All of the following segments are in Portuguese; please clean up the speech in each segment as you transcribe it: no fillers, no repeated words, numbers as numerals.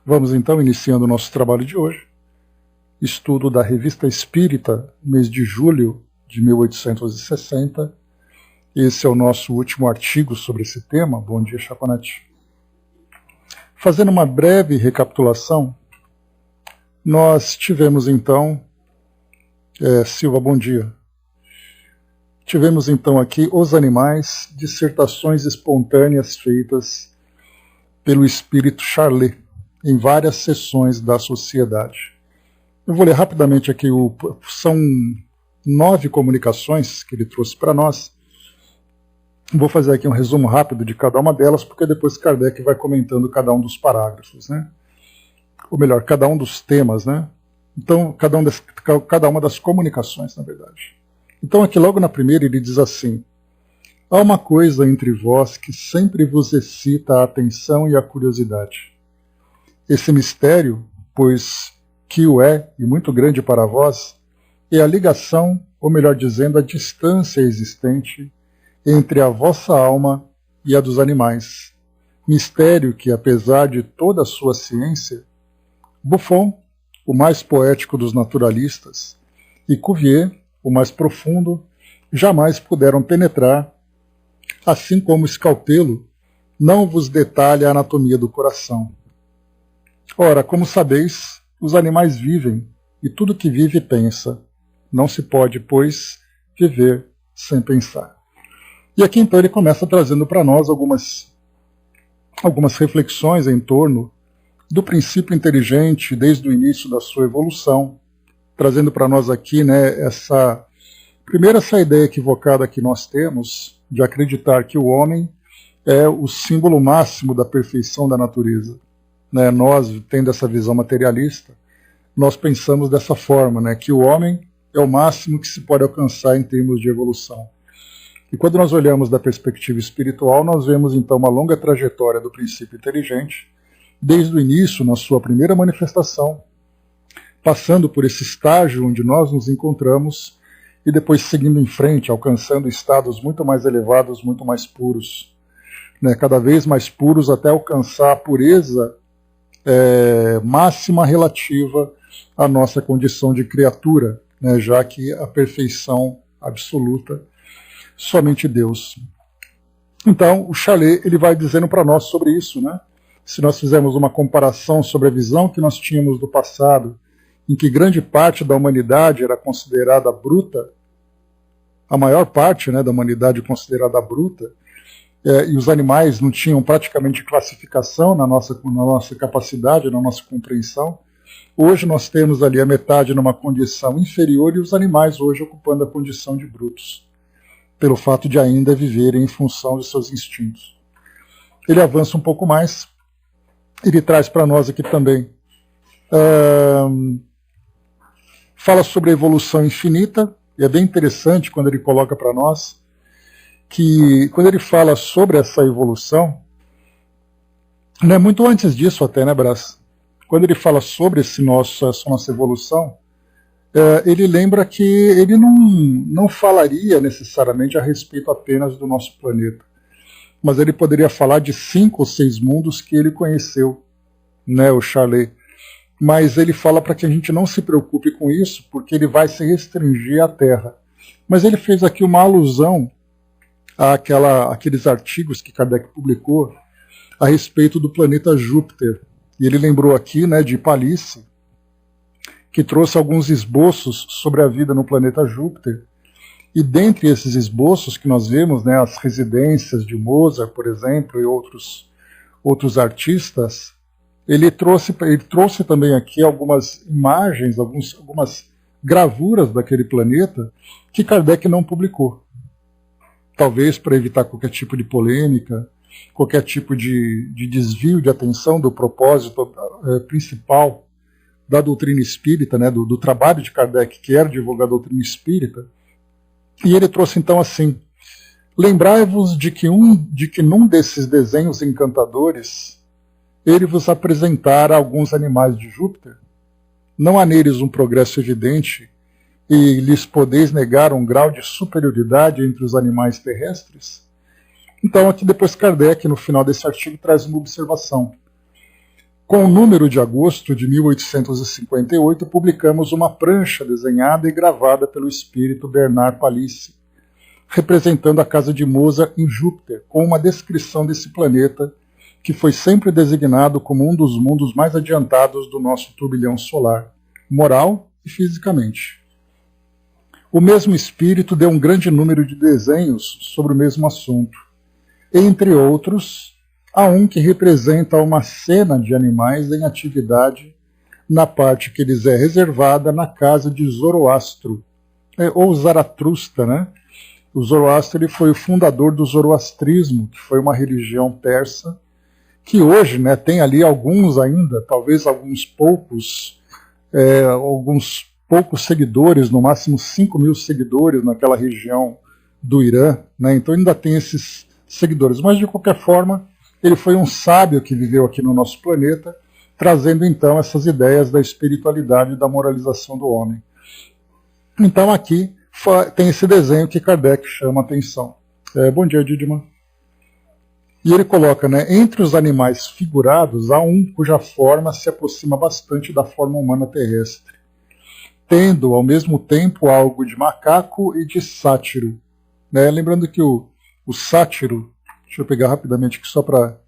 Vamos então iniciando o nosso trabalho de hoje, estudo da Revista Espírita, mês de julho de 1860. Esse é o nosso último artigo sobre esse tema. Bom dia, Chapanete. Fazendo uma breve recapitulação, nós tivemos então, Silva, bom dia. Tivemos então aqui os animais, dissertações espontâneas feitas pelo espírito Charlet, em várias sessões da sociedade. Eu vou ler rapidamente aqui, são 9 comunicações que ele trouxe para nós. Vou fazer aqui um resumo rápido de cada uma delas, porque depois Kardec vai comentando cada um dos parágrafos, né? Ou melhor, cada um dos temas, né? Então, cada uma das comunicações, na verdade. Então, aqui logo na primeira ele diz assim: há uma coisa entre vós que sempre vos excita a atenção e a curiosidade. Esse mistério, pois que o é, e muito grande para vós, é a ligação, ou melhor dizendo, a distância existente entre a vossa alma e a dos animais. Mistério que, apesar de toda a sua ciência, Buffon, o mais poético dos naturalistas, e Cuvier, o mais profundo, jamais puderam penetrar, assim como Scalpelo não vos detalha a anatomia do coração. Ora, como sabeis, os animais vivem, e tudo que vive pensa. Não se pode, pois, viver sem pensar. E aqui então ele começa trazendo para nós algumas reflexões em torno do princípio inteligente desde o início da sua evolução, trazendo para nós aqui, né, essa ideia equivocada que nós temos de acreditar que o homem é o símbolo máximo da perfeição da natureza. Né? Nós, tendo essa visão materialista, nós pensamos dessa forma, né, que o homem é o máximo que se pode alcançar em termos de evolução. E quando nós olhamos da perspectiva espiritual, nós vemos então uma longa trajetória do princípio inteligente, desde o início, na sua primeira manifestação, passando por esse estágio onde nós nos encontramos e depois seguindo em frente, alcançando estados muito mais elevados, muito mais puros, né, cada vez mais puros até alcançar a pureza máxima relativa à nossa condição de criatura, né, já que a perfeição absoluta somente Deus. Então, o Charlet ele vai dizendo para nós sobre isso, né? Se nós fizermos uma comparação sobre a visão que nós tínhamos do passado, em que grande parte da humanidade era considerada bruta, a maior parte, né, da humanidade considerada bruta, e os animais não tinham praticamente classificação na nossa capacidade, na nossa compreensão. Hoje nós temos ali a metade numa condição inferior e os animais hoje ocupando a condição de brutos, pelo fato de ainda viverem em função de seus instintos. Ele avança um pouco mais, ele traz para nós aqui também, fala sobre a evolução infinita, e é bem interessante quando ele coloca para nós que, quando ele fala sobre essa evolução, não é muito antes disso até, né, Brás? Quando ele fala sobre essa nossa evolução, ele lembra que ele não falaria necessariamente a respeito apenas do nosso planeta, mas ele poderia falar de 5 ou 6 mundos que ele conheceu, né, o Charlet. Mas ele fala para que a gente não se preocupe com isso, porque ele vai se restringir à Terra. Mas ele fez aqui uma alusão àqueles artigos que Kardec publicou a respeito do planeta Júpiter. E ele lembrou aqui, né, de Palisse, que trouxe alguns esboços sobre a vida no planeta Júpiter. E dentre esses esboços que nós vemos, né, as residências de Mozart, por exemplo, e outros artistas, ele trouxe também aqui algumas imagens, algumas gravuras daquele planeta que Kardec não publicou. Talvez para evitar qualquer tipo de polêmica, qualquer tipo de desvio de atenção do propósito principal da doutrina espírita, né, do trabalho de Kardec, que era divulgar a doutrina espírita. E ele trouxe então assim: lembrai-vos de que num desses desenhos encantadores ele vos apresentara alguns animais de Júpiter. Não há neles um progresso evidente e lhes podeis negar um grau de superioridade entre os animais terrestres? Então aqui depois Kardec, no final desse artigo, traz uma observação. Com o número de agosto de 1858, publicamos uma prancha desenhada e gravada pelo espírito Bernard Palissy, representando a casa de Mozart em Júpiter, com uma descrição desse planeta que foi sempre designado como um dos mundos mais adiantados do nosso turbilhão solar, moral e fisicamente. O mesmo espírito deu um grande número de desenhos sobre o mesmo assunto. Entre outros, há um que representa uma cena de animais em atividade na parte que lhes é reservada na casa de Zoroastro, ou Zaratustra, né? O Zoroastro ele foi o fundador do zoroastrismo, que foi uma religião persa, que hoje, né, tem ali alguns ainda, talvez alguns poucos seguidores, no máximo 5.000 seguidores naquela região do Irã, né, então ainda tem esses seguidores, mas de qualquer forma ele foi um sábio que viveu aqui no nosso planeta, trazendo então essas ideias da espiritualidade e da moralização do homem. Então aqui tem esse desenho que Kardec chama a atenção. Bom dia, Didman. E ele coloca, né, entre os animais figurados, há um cuja forma se aproxima bastante da forma humana terrestre, tendo ao mesmo tempo algo de macaco e de sátiro. Né? Lembrando que o sátiro, deixa eu pegar rapidamente aqui só para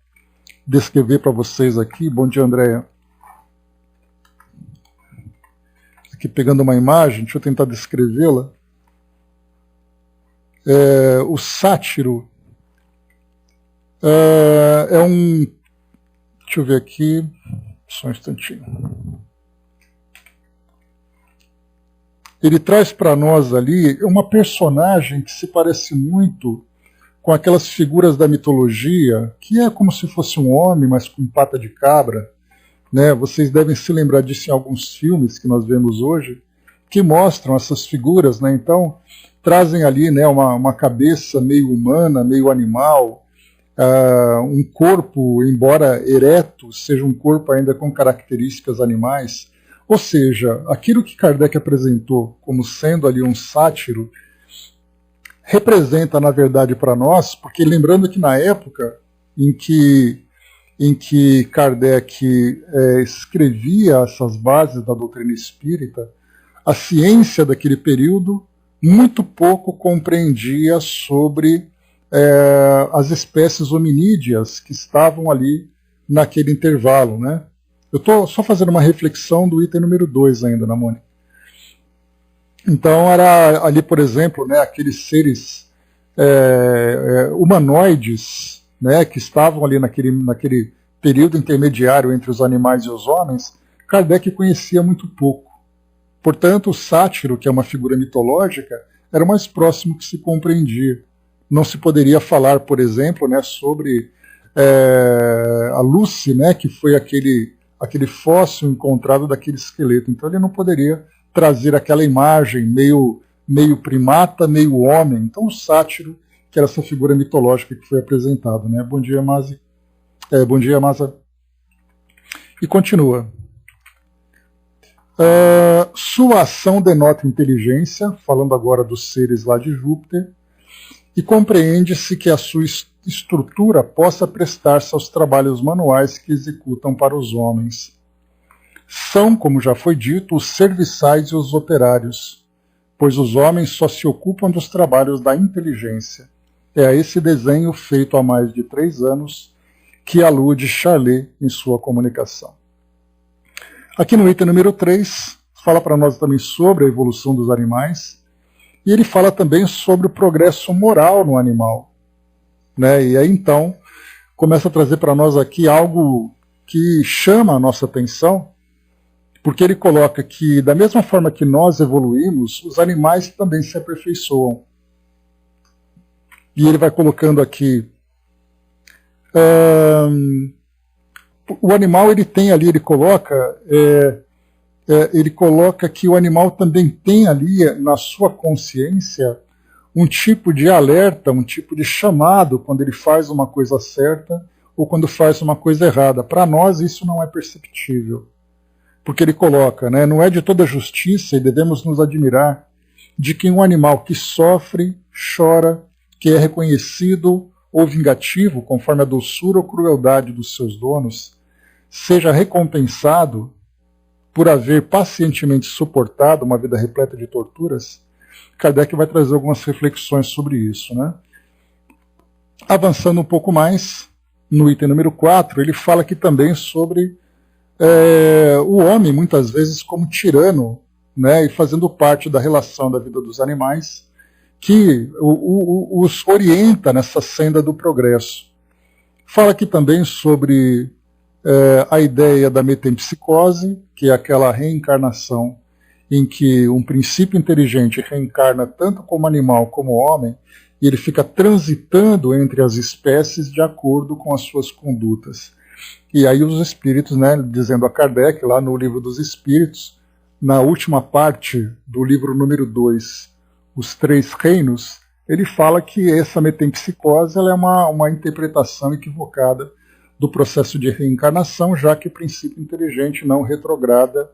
descrever para vocês aqui. Bom dia, Andréia. Aqui pegando uma imagem, deixa eu tentar descrevê-la. O sátiro é um... Deixa eu ver aqui, só um instantinho. Ele traz para nós ali uma personagem que se parece muito com aquelas figuras da mitologia, que é como se fosse um homem, mas com pata de cabra. Né? Vocês devem se lembrar disso em alguns filmes que nós vemos hoje, que mostram essas figuras, né? Então trazem ali, né, uma cabeça meio humana, meio animal, um corpo, embora ereto, seja um corpo ainda com características animais. Ou seja, aquilo que Kardec apresentou como sendo ali um sátiro, representa, na verdade, para nós, porque lembrando que na época em que Kardec escrevia essas bases da doutrina espírita, a ciência daquele período muito pouco compreendia sobre as espécies hominídeas que estavam ali naquele intervalo, né? Eu estou só fazendo uma reflexão do item número 2 ainda, na Mônica. Então, era ali, por exemplo, né, aqueles seres humanoides, né, que estavam ali naquele período intermediário entre os animais e os homens, Kardec conhecia muito pouco. Portanto, o sátiro, que é uma figura mitológica, era o mais próximo que se compreendia. Não se poderia falar, por exemplo, né, sobre a Lucy, né, que foi aquele fóssil encontrado daquele esqueleto. Então ele não poderia trazer aquela imagem meio primata, meio homem. Então o sátiro, que era essa figura mitológica que foi apresentada. Né? Bom dia, Masi. Bom dia, Masa. E continua. Sua ação denota inteligência, falando agora dos seres lá de Júpiter, e compreende-se que a sua estrutura possa prestar-se aos trabalhos manuais que executam para os homens. São, como já foi dito, os serviçais e os operários, pois os homens só se ocupam dos trabalhos da inteligência. É a esse desenho, feito há mais de 3 anos, que alude Charlet em sua comunicação. Aqui no item número 3, fala para nós também sobre a evolução dos animais, e ele fala também sobre o progresso moral no animal. Né? E aí então começa a trazer para nós aqui algo que chama a nossa atenção, porque ele coloca que da mesma forma que nós evoluímos, os animais também se aperfeiçoam. E ele vai colocando aqui o animal, ele tem ali, ele coloca que o animal também tem ali na sua consciência um tipo de alerta, um tipo de chamado quando ele faz uma coisa certa ou quando faz uma coisa errada. Para nós isso não é perceptível, porque ele coloca, né, não é de toda justiça, e devemos nos admirar de que um animal que sofre, chora, que é reconhecido ou vingativo, conforme a doçura ou crueldade dos seus donos, seja recompensado por haver pacientemente suportado uma vida repleta de torturas, Kardec vai trazer algumas reflexões sobre isso, né? Avançando um pouco mais, no item número 4, ele fala aqui também sobre o homem, muitas vezes, como tirano, né, e fazendo parte da relação da vida dos animais, que os orienta nessa senda do progresso. Fala aqui também sobre a ideia da metempsicose, que é aquela reencarnação em que um princípio inteligente reencarna tanto como animal como homem, e ele fica transitando entre as espécies de acordo com as suas condutas. E aí os espíritos, né, dizendo a Kardec, lá no Livro dos Espíritos, na última parte do livro número 2, Os Três Reinos, ele fala que essa metempsicose ela é uma interpretação equivocada do processo de reencarnação, já que o princípio inteligente não retrograda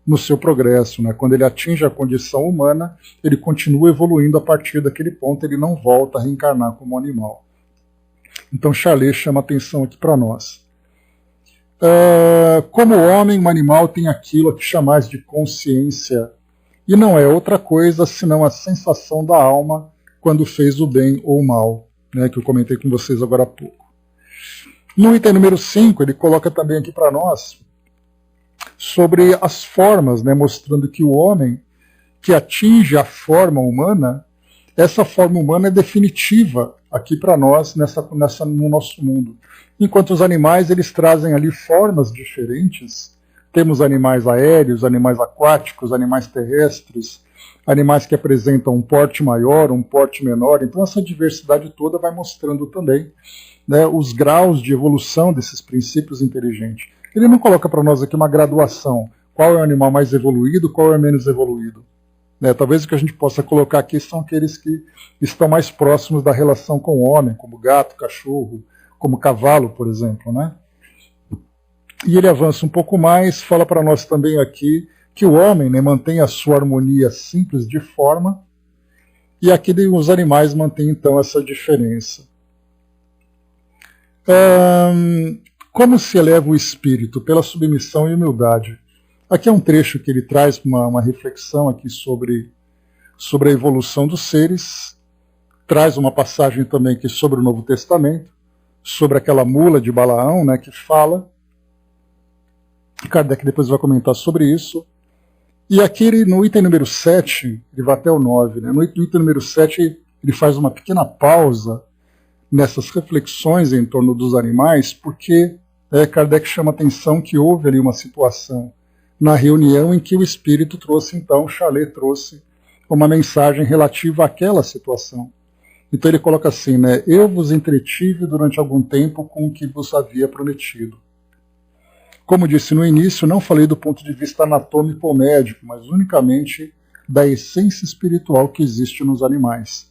no seu progresso, né? Quando ele atinge a condição humana, ele continua evoluindo a partir daquele ponto, ele não volta a reencarnar como animal. Então Charlet chama atenção aqui para nós. Como homem, um animal tem aquilo que chamais de consciência, e não é outra coisa senão a sensação da alma quando fez o bem ou o mal, né, que eu comentei com vocês agora há pouco. No item número 5, ele coloca também aqui para nós sobre as formas, né, mostrando que o homem que atinge a forma humana, essa forma humana é definitiva aqui para nós no nosso mundo. Enquanto os animais eles trazem ali formas diferentes, temos animais aéreos, animais aquáticos, animais terrestres, animais que apresentam um porte maior, um porte menor, então essa diversidade toda vai mostrando também, né, os graus de evolução desses princípios inteligentes. Ele não coloca para nós aqui uma graduação, qual é o animal mais evoluído, qual é o menos evoluído. Né, talvez o que a gente possa colocar aqui são aqueles que estão mais próximos da relação com o homem, como gato, cachorro, como cavalo, por exemplo. Né? E ele avança um pouco mais, fala para nós também aqui que o homem, né, mantém a sua harmonia simples de forma, e aqui os animais mantêm então essa diferença. Como se eleva o espírito? Pela submissão e humildade. Aqui é um trecho que ele traz uma reflexão aqui sobre a evolução dos seres, traz uma passagem também aqui sobre o Novo Testamento, sobre aquela mula de Balaão, né, que fala. Kardec depois vai comentar sobre isso. E aqui no item número 7, ele vai até o 9, né, no item número 7 ele faz uma pequena pausa nessas reflexões em torno dos animais, porque Kardec chama atenção que houve ali uma situação na reunião em que o espírito trouxe, então, Charlet trouxe uma mensagem relativa àquela situação. Então ele coloca assim, né, eu vos entretive durante algum tempo com o que vos havia prometido. Como disse no início, não falei do ponto de vista anatômico ou médico, mas unicamente da essência espiritual que existe nos animais.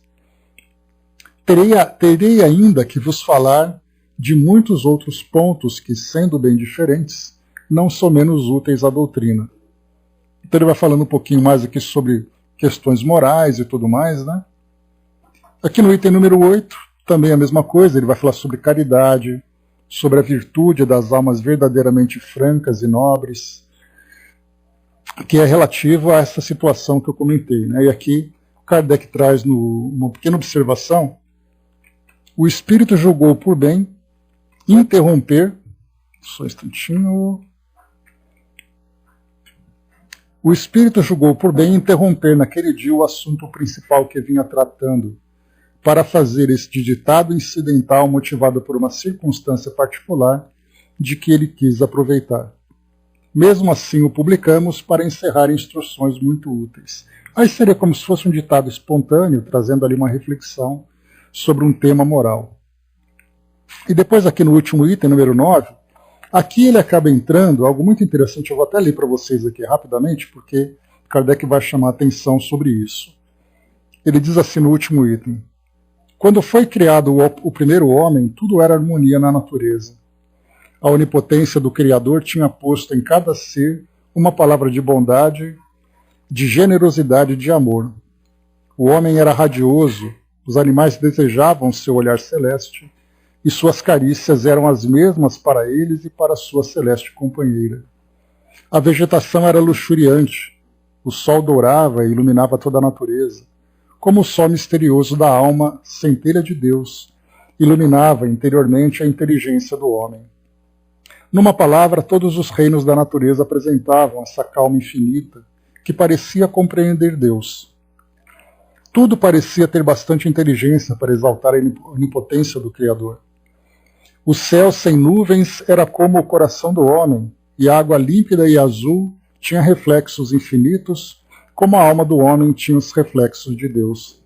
Terei ainda que vos falar de muitos outros pontos que, sendo bem diferentes, não são menos úteis à doutrina. Então ele vai falando um pouquinho mais aqui sobre questões morais e tudo mais, né? Aqui no item número 8, também a mesma coisa, ele vai falar sobre caridade, sobre a virtude das almas verdadeiramente francas e nobres, que é relativo a essa situação que eu comentei, né? E aqui Kardec traz uma pequena observação. O espírito julgou por bem interromper. Só um instantinho. O espírito julgou por bem interromper naquele dia o assunto principal que vinha tratando, para fazer este ditado incidental motivado por uma circunstância particular de que ele quis aproveitar. Mesmo assim o publicamos para encerrar instruções muito úteis. Aí seria como se fosse um ditado espontâneo, trazendo ali uma reflexão sobre um tema moral. E depois aqui no último item, número 9, aqui ele acaba entrando, algo muito interessante, eu vou até ler para vocês aqui rapidamente, porque Kardec vai chamar a atenção sobre isso. Ele diz assim no último item, quando foi criado o primeiro homem, tudo era harmonia na natureza. A onipotência do Criador tinha posto em cada ser uma palavra de bondade, de generosidade e de amor. O homem era radioso, os animais desejavam seu olhar celeste, e suas carícias eram as mesmas para eles e para sua celeste companheira. A vegetação era luxuriante, o sol dourava e iluminava toda a natureza, como o sol misterioso da alma, centelha de Deus, iluminava interiormente a inteligência do homem. Numa palavra, todos os reinos da natureza apresentavam essa calma infinita que parecia compreender Deus. Tudo parecia ter bastante inteligência para exaltar a onipotência do Criador. O céu sem nuvens era como o coração do homem, e a água límpida e azul tinha reflexos infinitos, como a alma do homem tinha os reflexos de Deus.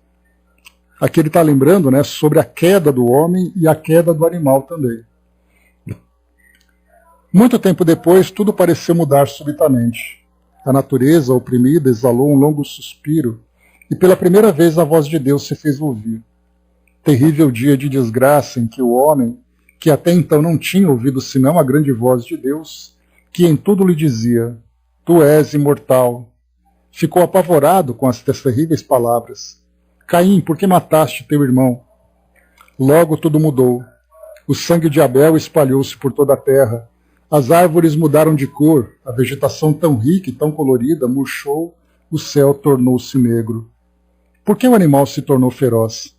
Aqui ele está lembrando, né, sobre a queda do homem e a queda do animal também. Muito tempo depois, tudo pareceu mudar subitamente. A natureza, oprimida, exalou um longo suspiro, e pela primeira vez a voz de Deus se fez ouvir. Terrível dia de desgraça em que o homem, que até então não tinha ouvido senão a grande voz de Deus, que em tudo lhe dizia: Tu és imortal, ficou apavorado com estas terríveis palavras. Caim, por que mataste teu irmão? Logo tudo mudou. O sangue de Abel espalhou-se por toda a terra. As árvores mudaram de cor, a vegetação tão rica e tão colorida murchou, o céu tornou-se negro. Por que o animal se tornou feroz?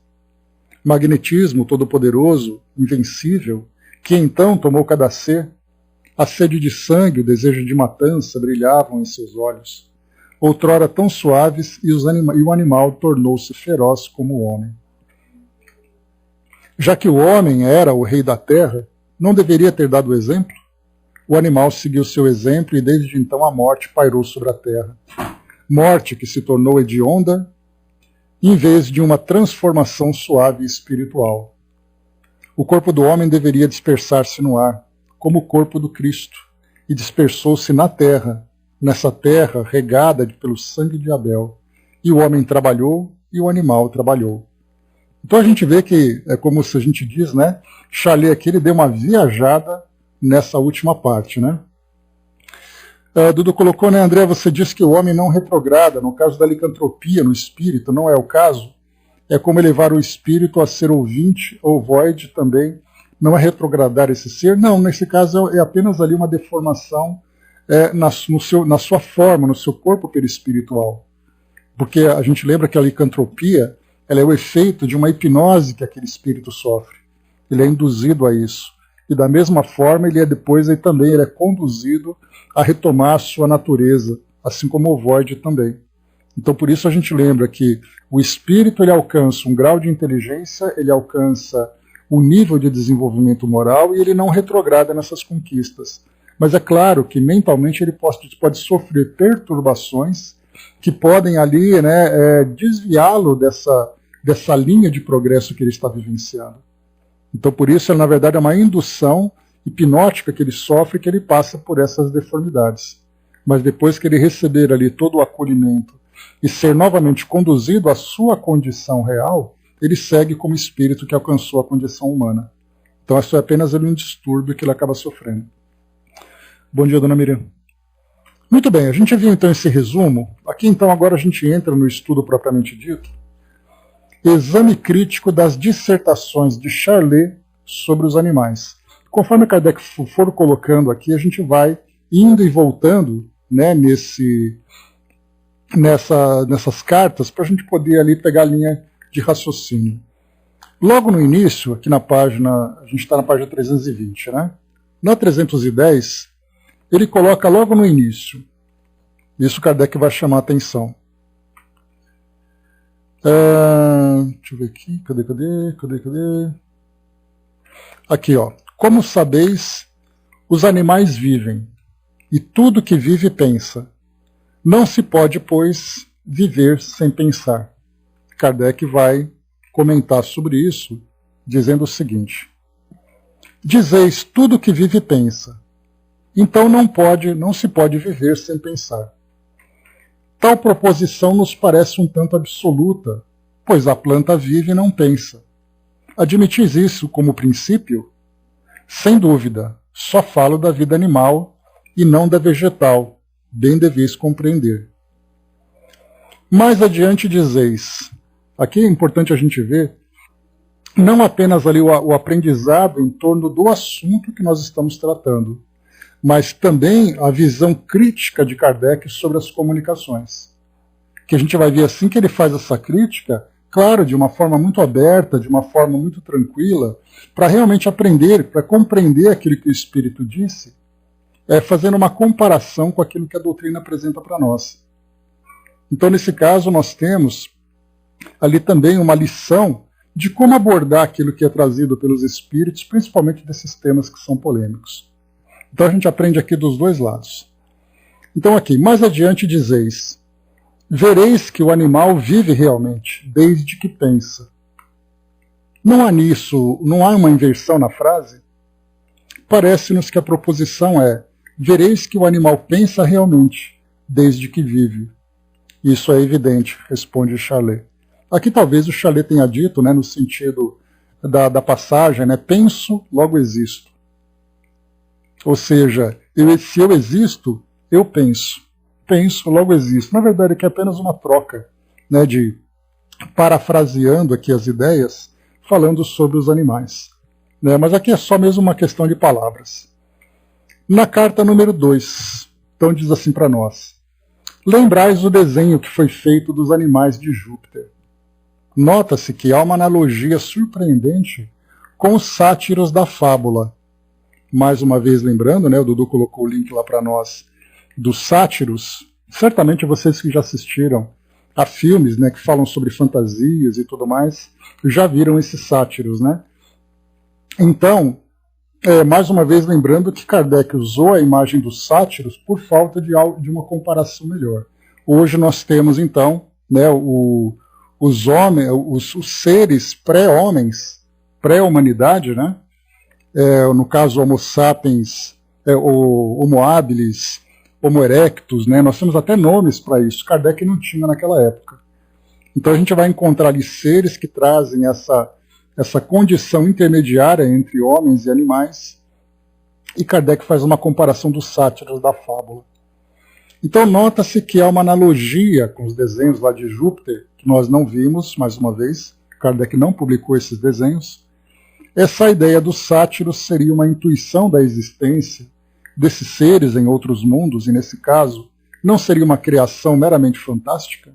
Magnetismo todo-poderoso, invencível, que então tomou cada ser. A sede de sangue, o desejo de matança brilhavam em seus olhos. Outrora tão suaves, e o animal tornou-se feroz como o homem. Já que o homem era o rei da terra, não deveria ter dado o exemplo? O animal seguiu seu exemplo e desde então a morte pairou sobre a terra. Morte que se tornou hedionda, em vez de uma transformação suave e espiritual. O corpo do homem deveria dispersar-se no ar, como o corpo do Cristo, e dispersou-se na terra, nessa terra regada pelo sangue de Abel. E o homem trabalhou e o animal trabalhou. Então a gente vê que, é como se a gente diz, né? Chalé aqui, ele deu uma viajada nessa última parte, né? Dudu colocou, né, André, você disse que o homem não retrograda, no caso da licantropia no espírito, não é o caso? É como elevar o espírito a ser ouvinte ou void também, não é retrogradar esse ser? Não, nesse caso é apenas ali uma deformação na sua forma, no seu corpo perispiritual. Porque a gente lembra que a licantropia ela é o efeito de uma hipnose que aquele espírito sofre. Ele é induzido a isso. E da mesma forma, ele é conduzido a retomar a sua natureza, assim como o void também. Então, por isso a gente lembra que o espírito ele alcança um grau de inteligência, ele alcança um nível de desenvolvimento moral e ele não retrograda nessas conquistas. Mas é claro que mentalmente ele pode sofrer perturbações que podem ali desviá-lo dessa linha de progresso que ele está vivenciando. Então, por isso, na verdade, é uma indução hipnótica que ele sofre, que ele passa por essas deformidades. Mas depois que ele receber ali todo o acolhimento e ser novamente conduzido à sua condição real, ele segue como espírito que alcançou a condição humana. Então, isso é apenas ali um distúrbio que ele acaba sofrendo. Bom dia, dona Miriam. Muito bem, a gente viu então esse resumo. Aqui, então, agora a gente entra no estudo propriamente dito. Exame crítico das dissertações de Charlet sobre os animais. Conforme Kardec for colocando aqui, a gente vai indo e voltando, né, nessas cartas para a gente poder ali pegar a linha de raciocínio. Logo no início, aqui na página, a gente está na página 320, né? Na 310, ele coloca logo no início. Isso Kardec vai chamar a atenção. Deixa eu ver aqui, cadê? Aqui, ó. Como sabeis, os animais vivem, e tudo que vive pensa. Não se pode, pois, viver sem pensar. Kardec vai comentar sobre isso, dizendo o seguinte: dizeis tudo que vive pensa, então não se pode viver sem pensar. Tal proposição nos parece um tanto absoluta, pois a planta vive e não pensa. Admitis isso como princípio? Sem dúvida, só falo da vida animal e não da vegetal, bem deveis compreender. Mais adiante dizeis, aqui é importante a gente ver não apenas ali o aprendizado em torno do assunto que nós estamos tratando, mas também a visão crítica de Kardec sobre as comunicações. Que a gente vai ver assim que ele faz essa crítica, claro, de uma forma muito aberta, de uma forma muito tranquila, para realmente aprender, para compreender aquilo que o Espírito disse, fazendo uma comparação com aquilo que a doutrina apresenta para nós. Então, nesse caso, nós temos ali também uma lição de como abordar aquilo que é trazido pelos Espíritos, principalmente desses temas que são polêmicos. Então a gente aprende aqui dos dois lados. Então aqui, mais adiante dizeis, vereis que o animal vive realmente, desde que pensa. Não há nisso, não há uma inversão na frase? Parece-nos que a proposição é, vereis que o animal pensa realmente, desde que vive. Isso é evidente, responde Chalet. Aqui talvez o Chalet tenha dito, né, no sentido da passagem, né, penso, logo existo. Ou seja, se eu existo, eu penso. Penso, logo existo. Na verdade, aqui é apenas uma troca, né, de parafraseando aqui as ideias, falando sobre os animais. Né, mas aqui é só mesmo uma questão de palavras. Na carta número 2, então diz assim para nós. Lembrais o desenho que foi feito dos animais de Júpiter. Nota-se que há uma analogia surpreendente com os sátiros da fábula. Mais uma vez lembrando, né, o Dudu colocou o link lá para nós, dos sátiros. Certamente vocês que já assistiram a filmes, né, que falam sobre fantasias e tudo mais, já viram esses sátiros, né? Então, mais uma vez lembrando que Kardec usou a imagem dos sátiros por falta de uma comparação melhor. Hoje nós temos, então, né, os homens, os seres pré-homens, pré-humanidade, né? No caso Homo sapiens, o Homo habilis, Homo erectus, né? Nós temos até nomes para isso. Kardec não tinha naquela época. Então a gente vai encontrar ali seres que trazem essa condição intermediária entre homens e animais, e Kardec faz uma comparação dos sátiros da fábula. Então nota-se que há uma analogia com os desenhos lá de Júpiter, que nós não vimos, mais uma vez, Kardec não publicou esses desenhos. Essa ideia dos sátiros seria uma intuição da existência desses seres em outros mundos, e nesse caso, não seria uma criação meramente fantástica?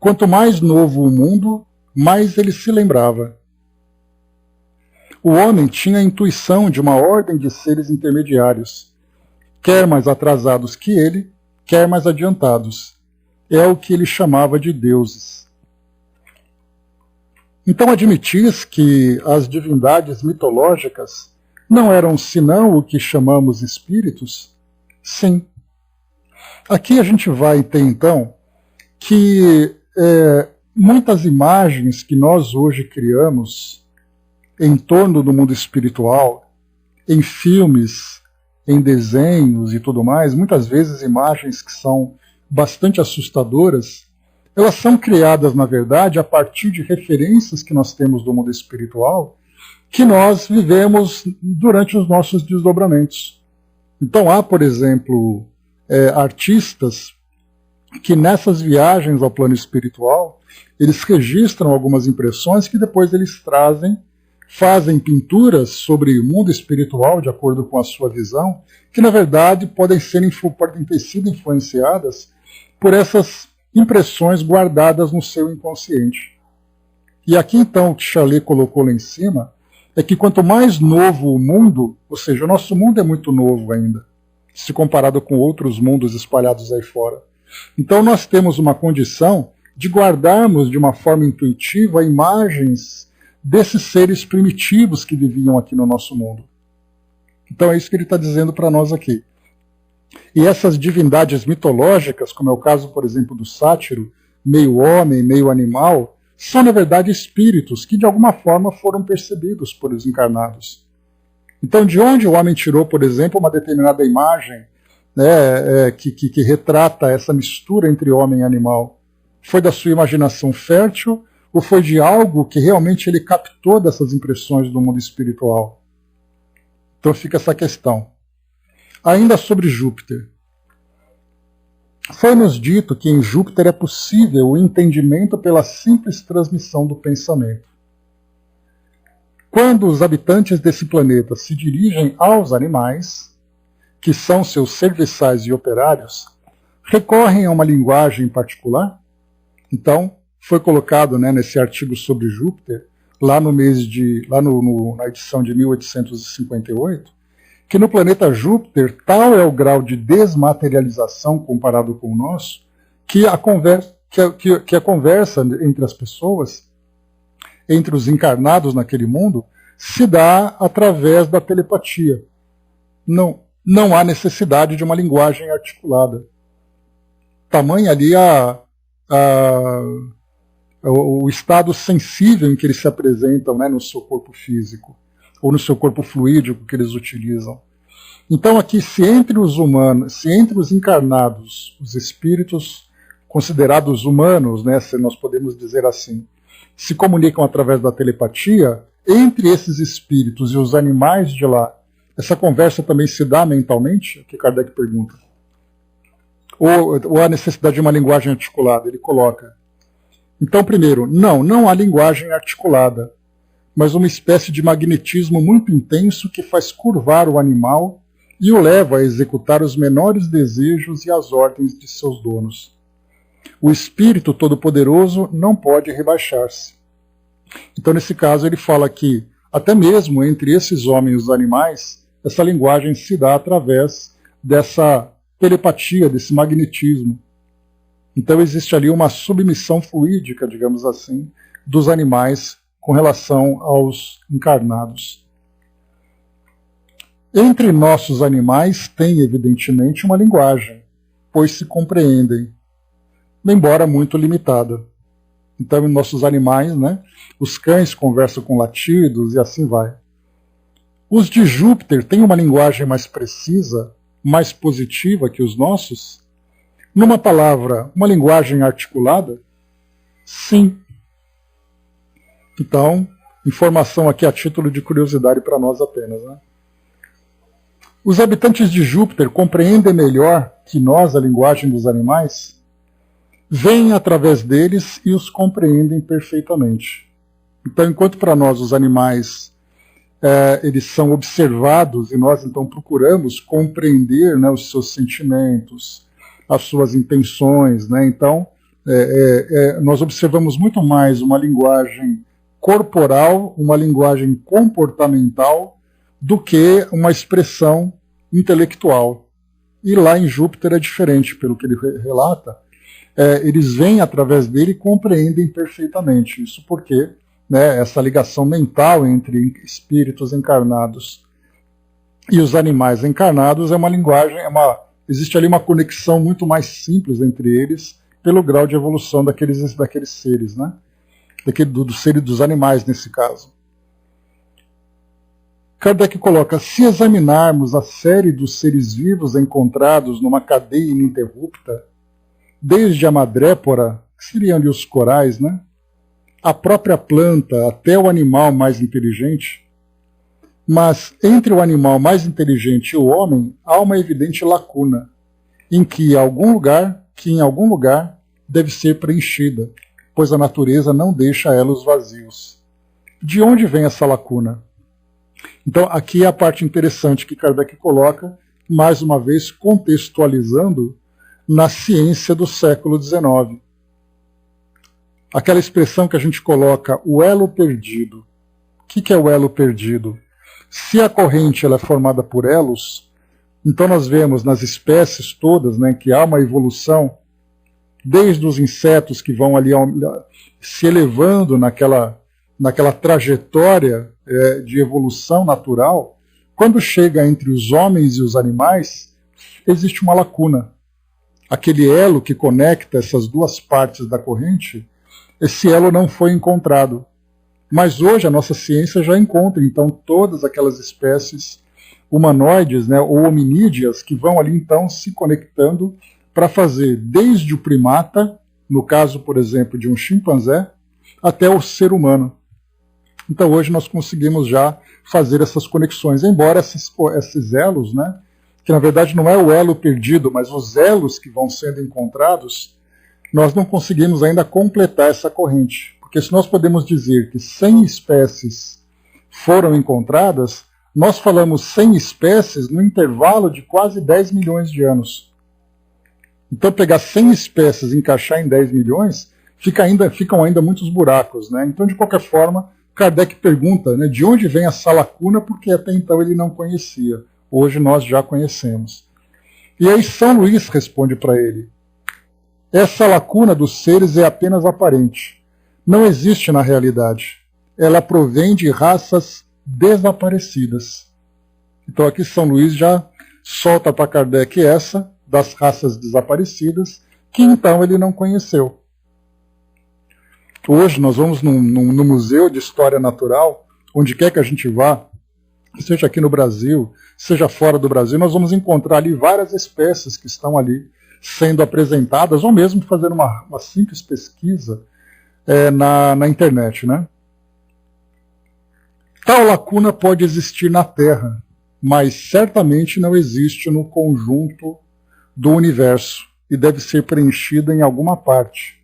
Quanto mais novo o mundo, mais ele se lembrava. O homem tinha a intuição de uma ordem de seres intermediários, quer mais atrasados que ele, quer mais adiantados. É o que ele chamava de deuses. Então admitis que as divindades mitológicas não eram senão o que chamamos espíritos? Sim. Aqui a gente vai ter então que muitas imagens que nós hoje criamos em torno do mundo espiritual, em filmes, em desenhos e tudo mais, muitas vezes imagens que são bastante assustadoras, elas são criadas, na verdade, a partir de referências que nós temos do mundo espiritual, que nós vivemos durante os nossos desdobramentos. Então há, por exemplo, artistas que nessas viagens ao plano espiritual, eles registram algumas impressões que depois eles trazem, fazem pinturas sobre o mundo espiritual de acordo com a sua visão, que na verdade podem ter sido influenciadas por essas impressões guardadas no seu inconsciente. E aqui então o que Chalet colocou lá em cima é que quanto mais novo o mundo, ou seja, o nosso mundo é muito novo ainda, se comparado com outros mundos espalhados aí fora. Então nós temos uma condição de guardarmos de uma forma intuitiva imagens desses seres primitivos que viviam aqui no nosso mundo. Então é isso que ele está dizendo para nós aqui. E essas divindades mitológicas, como é o caso, por exemplo, do sátiro, meio homem, meio animal, são, na verdade, espíritos que, de alguma forma, foram percebidos por os encarnados. Então, de onde o homem tirou, por exemplo, uma determinada imagem, né, que retrata essa mistura entre homem e animal? Foi da sua imaginação fértil ou foi de algo que realmente ele captou dessas impressões do mundo espiritual? Então fica essa questão. Ainda sobre Júpiter. Foi-nos dito que em Júpiter é possível o entendimento pela simples transmissão do pensamento. quando os habitantes desse planeta se dirigem aos animais, que são seus serviçais e operários, recorrem a uma linguagem particular. Então, foi colocado, né, nesse artigo sobre Júpiter, lá na edição de 1858, que no planeta Júpiter tal é o grau de desmaterialização comparado com o nosso, que a conversa entre as pessoas, entre os encarnados naquele mundo, se dá através da telepatia. Não há necessidade de uma linguagem articulada. Tamanho ali o estado sensível em que eles se apresentam, né, no seu corpo físico, ou no seu corpo fluídico que eles utilizam. Então aqui, se entre os encarnados, os espíritos considerados humanos, né, se nós podemos dizer assim, se comunicam através da telepatia, entre esses espíritos e os animais de lá, essa conversa também se dá mentalmente? Que Kardec pergunta. Ou há necessidade de uma linguagem articulada? Ele coloca. Então, primeiro, não há linguagem articulada, mas uma espécie de magnetismo muito intenso que faz curvar o animal e o leva a executar os menores desejos e as ordens de seus donos. O Espírito Todo-Poderoso não pode rebaixar-se. Então, nesse caso, ele fala que, até mesmo entre esses homens e os animais, essa linguagem se dá através dessa telepatia, desse magnetismo. Então existe ali uma submissão fluídica, digamos assim, dos animais com relação aos encarnados. Entre nossos animais tem, evidentemente, uma linguagem, pois se compreendem, embora muito limitada. Então, em nossos animais, né, os cães conversam com latidos e assim vai. Os de Júpiter têm uma linguagem mais precisa, mais positiva que os nossos? Numa palavra, uma linguagem articulada? Sim. Então, informação aqui a título de curiosidade para nós apenas, né? Os habitantes de Júpiter compreendem melhor que nós a linguagem dos animais? Veem através deles e os compreendem perfeitamente. Então, enquanto para nós os animais eles são observados e nós então procuramos compreender, né, os seus sentimentos, as suas intenções, né? Então nós observamos muito mais uma linguagem corporal, uma linguagem comportamental, do que uma expressão intelectual. E lá em Júpiter é diferente, pelo que ele relata. Eles veem através dele e compreendem perfeitamente. Isso porque, né, essa ligação mental entre espíritos encarnados e os animais encarnados é uma linguagem, existe ali uma conexão muito mais simples entre eles, pelo grau de evolução daqueles seres, né? Dos animais, nesse caso. Kardec coloca, se examinarmos a série dos seres vivos encontrados numa cadeia ininterrupta, desde a madrépora, que seriam ali os corais, né? A própria planta até o animal mais inteligente, mas entre o animal mais inteligente e o homem há uma evidente lacuna, que em algum lugar deve ser preenchida, pois a natureza não deixa elos vazios. De onde vem essa lacuna? Então aqui é a parte interessante que Kardec coloca, mais uma vez contextualizando na ciência do século XIX. Aquela expressão que a gente coloca, o elo perdido. O que é o elo perdido? Se a corrente ela é formada por elos, então nós vemos nas espécies todas, né, que há uma evolução, desde os insetos que vão ali se elevando naquela trajetória de evolução natural, quando chega entre os homens e os animais, existe uma lacuna. Aquele elo que conecta essas duas partes da corrente, esse elo não foi encontrado. Mas hoje a nossa ciência já encontra, então, todas aquelas espécies humanoides, né, ou hominídeas, que vão ali, então, se conectando para fazer desde o primata, no caso, por exemplo, de um chimpanzé, até o ser humano. Então, hoje nós conseguimos já fazer essas conexões, embora esses elos, né, que na verdade não é o elo perdido, mas os elos que vão sendo encontrados, nós não conseguimos ainda completar essa corrente. Porque se nós podemos dizer que 100 espécies foram encontradas, nós falamos 100 espécies no intervalo de quase 10 milhões de anos. Então, pegar 100 espécies e encaixar em 10 milhões, ficam ainda muitos buracos, né? Então, de qualquer forma, Kardec pergunta, né, de onde vem essa lacuna, porque até então ele não conhecia. Hoje nós já conhecemos. E aí São Luís responde para ele: essa lacuna dos seres é apenas aparente. Não existe na realidade. Ela provém de raças desaparecidas. Então aqui São Luís já solta para Kardec essa das raças desaparecidas, que então ele não conheceu. Hoje nós vamos no Museu de História Natural, onde quer que a gente vá, seja aqui no Brasil, seja fora do Brasil, nós vamos encontrar ali várias espécies que estão ali sendo apresentadas, ou mesmo fazendo uma simples pesquisa na internet, né? Tal lacuna pode existir na Terra, mas certamente não existe no conjunto do universo e deve ser preenchida em alguma parte.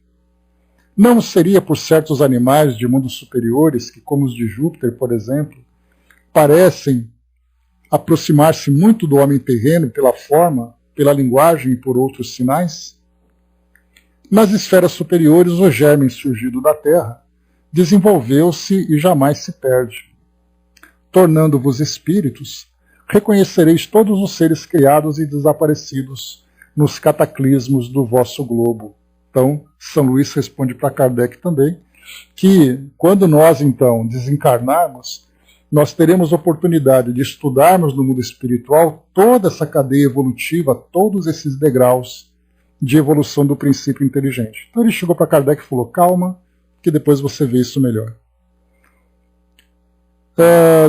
Não seria por certos animais de mundos superiores, que, como os de Júpiter, por exemplo, parecem aproximar-se muito do homem terreno pela forma, pela linguagem e por outros sinais? Nas esferas superiores, o germe surgido da Terra desenvolveu-se e jamais se perde. Tornando-vos espíritos, reconhecereis todos os seres criados e desaparecidos nos cataclismos do vosso globo. Então, São Luís responde para Kardec também que, quando nós, então, desencarnarmos, nós teremos oportunidade de estudarmos no mundo espiritual toda essa cadeia evolutiva, todos esses degraus de evolução do princípio inteligente. Então ele chegou para Kardec e falou: calma, que depois você vê isso melhor.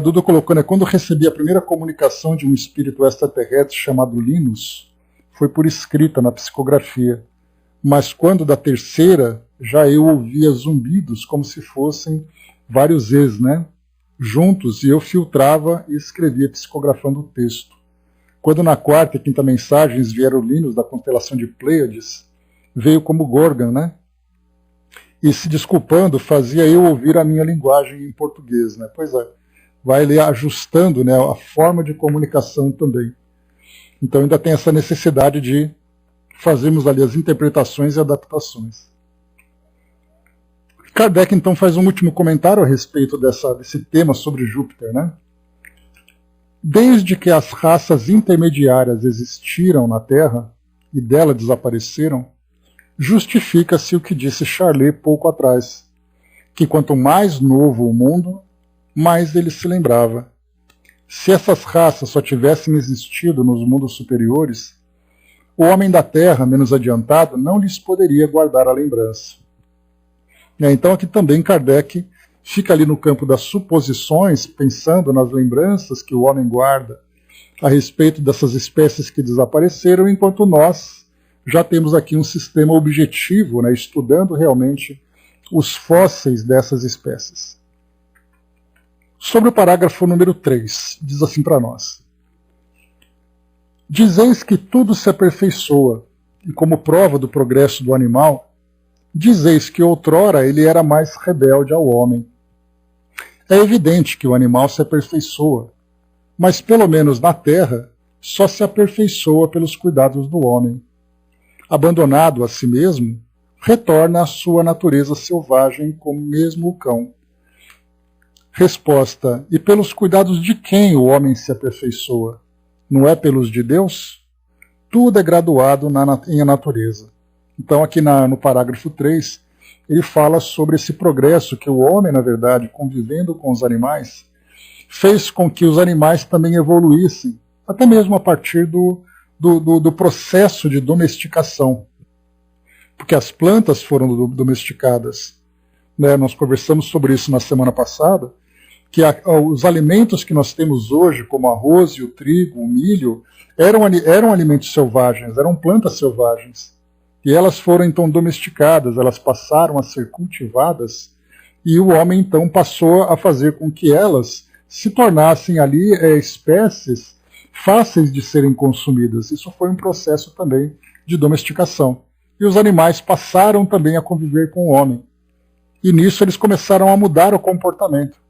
Dudu colocou, né, quando recebi a primeira comunicação de um espírito extraterrestre chamado Linus, foi por escrita na psicografia. Mas quando da terceira, já eu ouvia zumbidos como se fossem vários ex, né, juntos, e eu filtrava e escrevia psicografando o texto. Quando na quarta e quinta mensagens vieram Linus da constelação de Pleiades, veio como Gorgon, né? E se desculpando, fazia eu ouvir a minha linguagem em português, né? Pois é, vai ele ajustando, né, a forma de comunicação também. Então ainda tem essa necessidade de fazermos ali as interpretações e adaptações. Kardec então faz um último comentário a respeito desse tema sobre Júpiter, né? Desde que as raças intermediárias existiram na Terra e dela desapareceram, justifica-se o que disse Charlet pouco atrás, que quanto mais novo o mundo, mais ele se lembrava. Se essas raças só tivessem existido nos mundos superiores, o homem da Terra, menos adiantado, não lhes poderia guardar a lembrança. Então aqui também Kardec fica ali no campo das suposições, pensando nas lembranças que o homem guarda a respeito dessas espécies que desapareceram, enquanto nós já temos aqui um sistema objetivo, né, estudando realmente os fósseis dessas espécies. Sobre o parágrafo número 3, diz assim para nós: dizeis que tudo se aperfeiçoa, e como prova do progresso do animal, dizeis que outrora ele era mais rebelde ao homem. É evidente que o animal se aperfeiçoa, mas pelo menos na terra só se aperfeiçoa pelos cuidados do homem. Abandonado a si mesmo, retorna à sua natureza selvagem como mesmo o cão. Resposta: e pelos cuidados de quem o homem se aperfeiçoa? Não é pelos de Deus? Tudo é graduado em a natureza. Então aqui no parágrafo 3, ele fala sobre esse progresso que o homem, na verdade, convivendo com os animais, fez com que os animais também evoluíssem, até mesmo a partir do processo de domesticação. Porque as plantas foram domesticadas. Né? Nós conversamos sobre isso na semana passada, que os alimentos que nós temos hoje, como o arroz e o trigo, o milho, eram alimentos selvagens, eram plantas selvagens. E elas foram então domesticadas, elas passaram a ser cultivadas, e o homem então passou a fazer com que elas se tornassem ali espécies fáceis de serem consumidas. Isso foi um processo também de domesticação. E os animais passaram também a conviver com o homem. E nisso eles começaram a mudar o comportamento.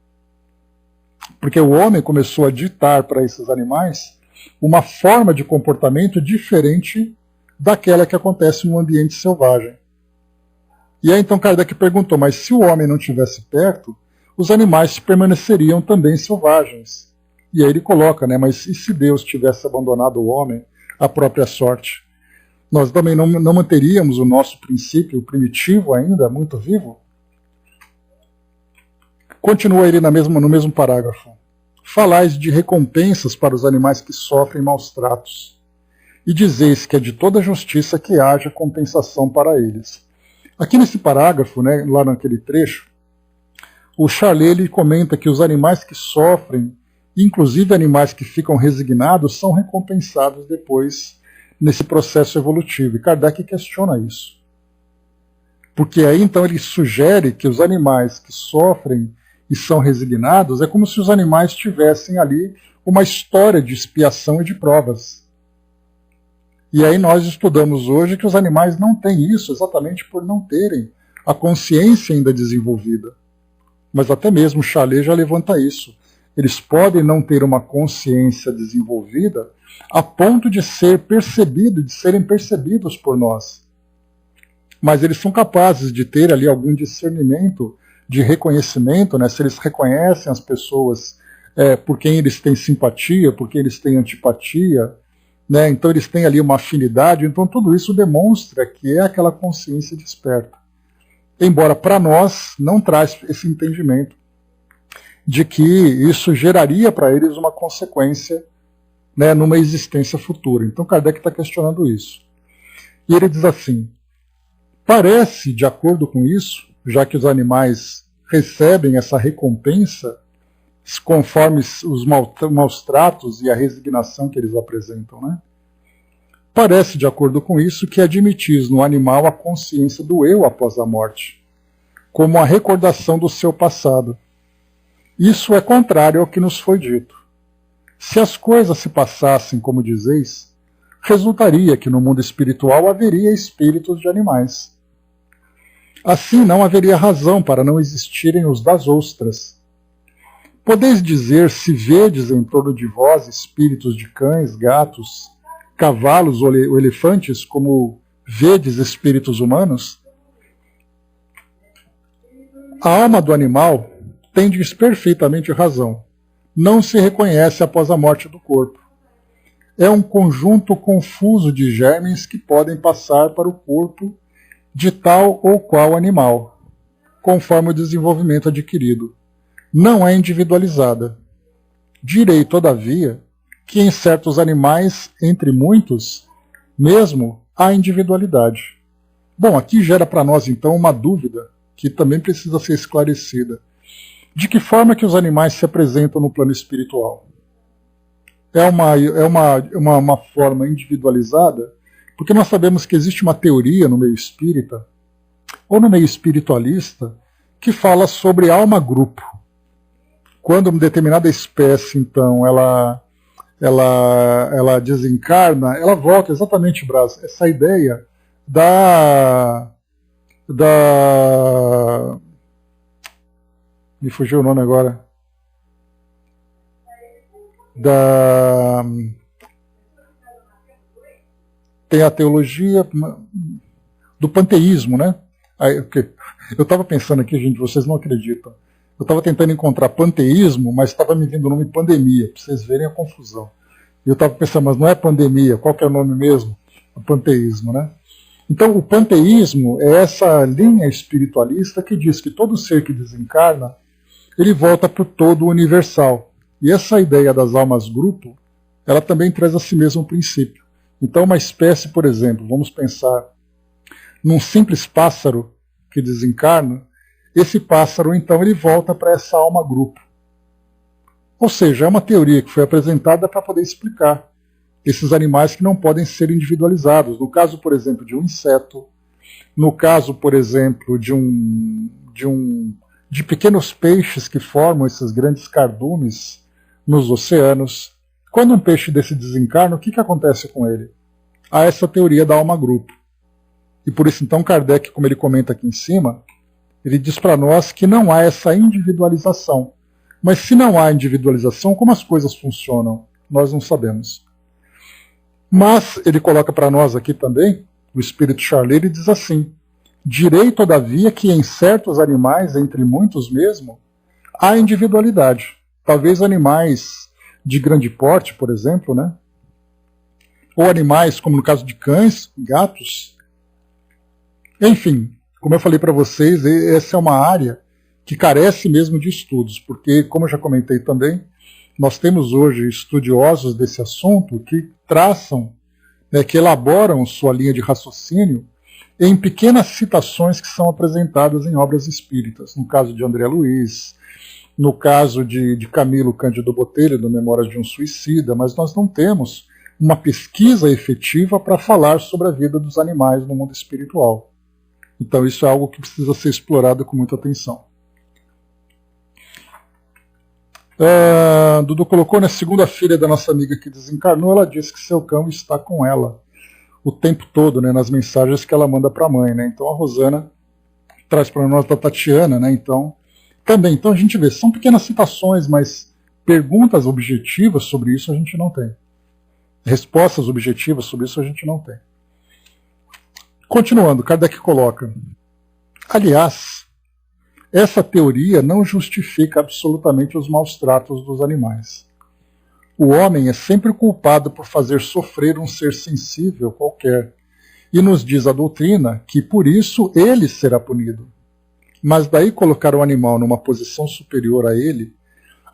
Porque o homem começou a ditar para esses animais uma forma de comportamento diferente daquela que acontece no ambiente selvagem. E aí então Kardec perguntou, mas se o homem não estivesse perto, os animais permaneceriam também selvagens. E aí ele coloca, né, mas e se Deus tivesse abandonado o homem à própria sorte? Nós também não manteríamos o nosso princípio primitivo ainda muito vivo? Continua ele no mesmo parágrafo. Falais de recompensas para os animais que sofrem maus tratos, e dizeis que é de toda justiça que haja compensação para eles. Aqui nesse parágrafo, né, lá naquele trecho, o Charlet ele comenta que os animais que sofrem, inclusive animais que ficam resignados, são recompensados depois nesse processo evolutivo. E Kardec questiona isso. Porque aí então ele sugere que os animais que sofrem e são resignados é como se os animais tivessem ali uma história de expiação e de provas. E aí nós estudamos hoje que os animais não têm isso exatamente por não terem a consciência ainda desenvolvida. Mas até mesmo Charlet já levanta isso. Eles podem não ter uma consciência desenvolvida a ponto de ser percebido, de serem percebidos por nós. Mas eles são capazes de ter ali algum discernimento, de reconhecimento, né? Se eles reconhecem as pessoas por quem eles têm simpatia, por quem eles têm antipatia, né? Então eles têm ali uma afinidade, então tudo isso demonstra que é aquela consciência desperta. Embora para nós não traz esse entendimento de que isso geraria para eles uma consequência, né, numa existência futura. Então Kardec está questionando isso. E ele diz assim, parece, de acordo com isso, já que os animais recebem essa recompensa conforme os maus tratos e a resignação que eles apresentam, né? Parece, de acordo com isso, que admitis no animal a consciência do eu após a morte, como a recordação do seu passado. Isso é contrário ao que nos foi dito. Se as coisas se passassem como dizeis, resultaria que no mundo espiritual haveria espíritos de animais. Assim não haveria razão para não existirem os das ostras. Podeis dizer se vedes em torno de vós espíritos de cães, gatos, cavalos ou elefantes, como vedes espíritos humanos? A alma do animal tendes perfeitamente razão. Não se reconhece após a morte do corpo. É um conjunto confuso de germes que podem passar para o corpo de tal ou qual animal, conforme o desenvolvimento adquirido. Não é individualizada. Direi, todavia, que em certos animais, entre muitos, mesmo há individualidade. Bom, aqui gera para nós então uma dúvida que também precisa ser esclarecida. De que forma que os animais se apresentam no plano espiritual? É uma forma individualizada? Porque nós sabemos que existe uma teoria no meio espírita, ou no meio espiritualista, que fala sobre alma-grupo. Quando uma determinada espécie, então, ela desencarna, ela volta exatamente, Brás, essa ideia me fugiu o nome agora. Tem a teologia do panteísmo, né? Eu estava pensando aqui, gente, vocês não acreditam. Eu estava tentando encontrar panteísmo, mas estava me vindo o nome pandemia, para vocês verem a confusão. E eu estava pensando, mas não é pandemia, qual que é o nome mesmo? O panteísmo, né? Então, o panteísmo é essa linha espiritualista que diz que todo ser que desencarna, ele volta para o todo universal. E essa ideia das almas-grupo, ela também traz a si mesmo um princípio. Então, uma espécie, por exemplo, vamos pensar num simples pássaro que desencarna, esse pássaro, então, ele volta para essa alma-grupo. Ou seja, é uma teoria que foi apresentada para poder explicar esses animais que não podem ser individualizados. No caso, por exemplo, de um inseto, no caso, por exemplo, de pequenos peixes que formam esses grandes cardumes nos oceanos. Quando um peixe desse desencarna, o que acontece com ele? Há essa teoria da alma-grupo. E por isso, então, Kardec, como ele comenta aqui em cima, ele diz para nós que não há essa individualização. Mas se não há individualização, como as coisas funcionam? Nós não sabemos. Mas ele coloca para nós aqui também, o espírito Charlet, ele diz assim: direi, todavia, que em certos animais, entre muitos mesmo, há individualidade. Talvez animais de grande porte, por exemplo, né? Ou animais, como no caso de cães, gatos. Enfim, como eu falei para vocês, essa é uma área que carece mesmo de estudos, porque, como eu já comentei também, nós temos hoje estudiosos desse assunto que traçam, que elaboram sua linha de raciocínio em pequenas citações que são apresentadas em obras espíritas. No caso de André Luiz, no caso de Camilo Cândido Botelho, do Memórias de um Suicida, mas nós não temos uma pesquisa efetiva para falar sobre a vida dos animais no mundo espiritual. Então isso é algo que precisa ser explorado com muita atenção. Dudu colocou, na segunda-feira da nossa amiga que desencarnou, ela disse que seu cão está com ela o tempo todo, né, nas mensagens que ela manda para a mãe, né? Então a Rosana traz para nós da Tatiana, né? Então a gente vê, são pequenas citações, mas perguntas objetivas sobre isso a gente não tem. Respostas objetivas sobre isso a gente não tem. Continuando, Kardec coloca: aliás, essa teoria não justifica absolutamente os maus tratos dos animais. O homem é sempre culpado por fazer sofrer um ser sensível qualquer, e nos diz a doutrina que por isso ele será punido. Mas daí colocar o animal numa posição superior a ele,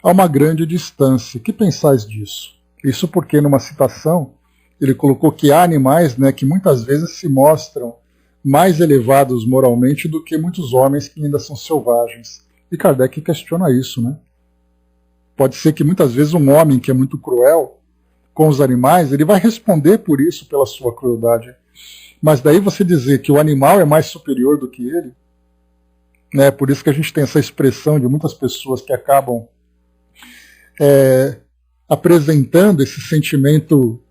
há uma grande distância. Que pensais disso? Isso porque numa citação ele colocou que há animais, né, que muitas vezes se mostram mais elevados moralmente do que muitos homens que ainda são selvagens. E Kardec questiona isso, né? Pode ser que muitas vezes um homem que é muito cruel com os animais, ele vai responder por isso, pela sua crueldade. Mas daí você dizer que o animal é mais superior do que ele, né? Por isso que a gente tem essa expressão de muitas pessoas que acabam apresentando esse sentimento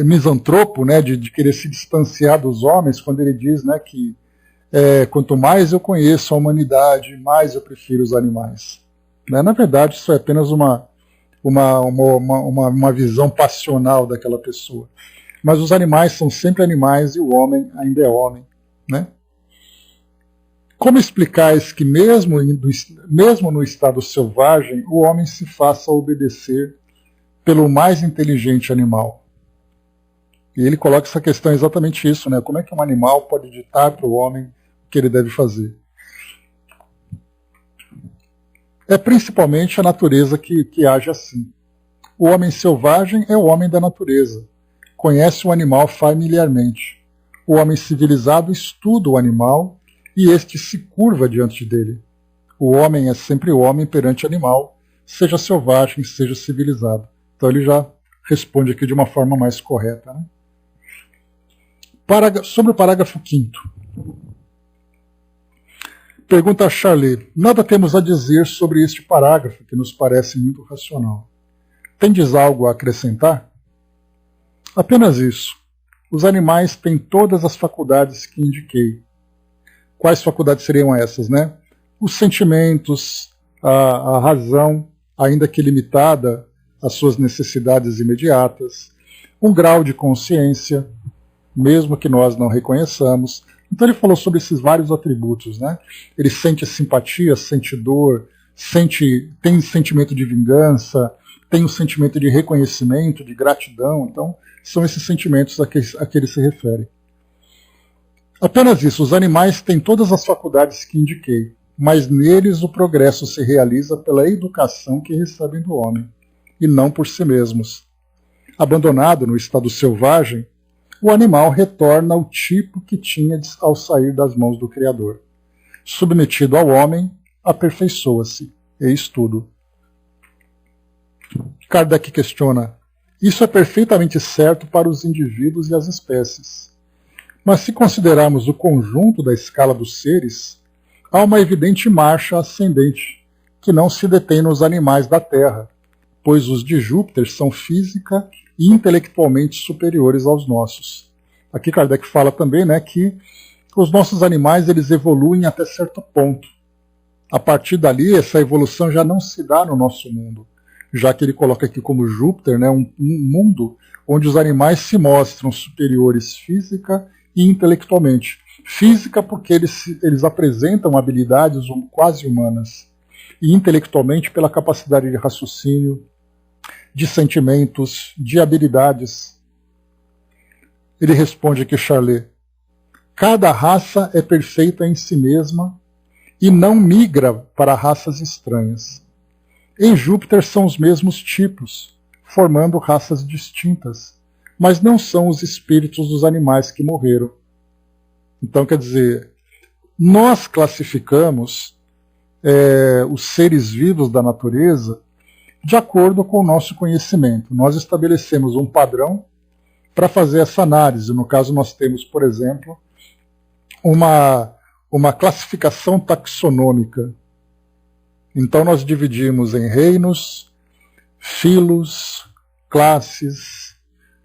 misantropo, né, de querer se distanciar dos homens, quando ele diz, né, que quanto mais eu conheço a humanidade, mais eu prefiro os animais. Né? Na verdade, isso é apenas uma visão passional daquela pessoa. Mas os animais são sempre animais e o homem ainda é homem. Né? Como explicais que mesmo no estado selvagem, o homem se faça obedecer pelo mais inteligente animal? E ele coloca essa questão exatamente isso, né? Como é que um animal pode ditar para o homem o que ele deve fazer? É principalmente a natureza que age assim. O homem selvagem é o homem da natureza. Conhece o animal familiarmente. O homem civilizado estuda o animal e este se curva diante dele. O homem é sempre o homem perante o animal, seja selvagem, seja civilizado. Então ele já responde aqui de uma forma mais correta, né? Sobre o parágrafo 5º. Pergunta a Charlet: nada temos a dizer sobre este parágrafo, que nos parece muito racional. Tendes algo a acrescentar? Apenas isso. Os animais têm todas as faculdades que indiquei. Quais faculdades seriam essas, né? Os sentimentos, a razão, ainda que limitada às suas necessidades imediatas, um grau de consciência, mesmo que nós não reconheçamos. Então ele falou sobre esses vários atributos, né? Ele sente simpatia, sente dor, tem sentimento de vingança, tem um sentimento de reconhecimento, de gratidão. Então são esses sentimentos a que ele se refere. Apenas isso, os animais têm todas as faculdades que indiquei, mas neles o progresso se realiza pela educação que recebem do homem, e não por si mesmos. Abandonado no estado selvagem, o animal retorna ao tipo que tinha ao sair das mãos do Criador. Submetido ao homem, aperfeiçoa-se. Eis tudo. Kardec questiona: isso é perfeitamente certo para os indivíduos e as espécies. Mas se considerarmos o conjunto da escala dos seres, há uma evidente marcha ascendente, que não se detém nos animais da Terra, pois os de Júpiter são física e intelectualmente superiores aos nossos. Aqui Kardec fala também, né, que os nossos animais eles evoluem até certo ponto. a partir dali, essa evolução já não se dá no nosso mundo, já que ele coloca aqui como Júpiter, né, um mundo onde os animais se mostram superiores física e intelectualmente. Física porque eles apresentam habilidades quase humanas, e intelectualmente pela capacidade de raciocínio, de sentimentos, de habilidades. Ele responde aqui, Charlet: cada raça é perfeita em si mesma e não migra para raças estranhas. Em Júpiter são os mesmos tipos, formando raças distintas, mas não são os espíritos dos animais que morreram. Então, quer dizer, nós classificamos os seres vivos da natureza de acordo com o nosso conhecimento. Nós estabelecemos um padrão para fazer essa análise. No caso, nós temos, por exemplo, uma classificação taxonômica. Então, nós dividimos em reinos, filos, classes,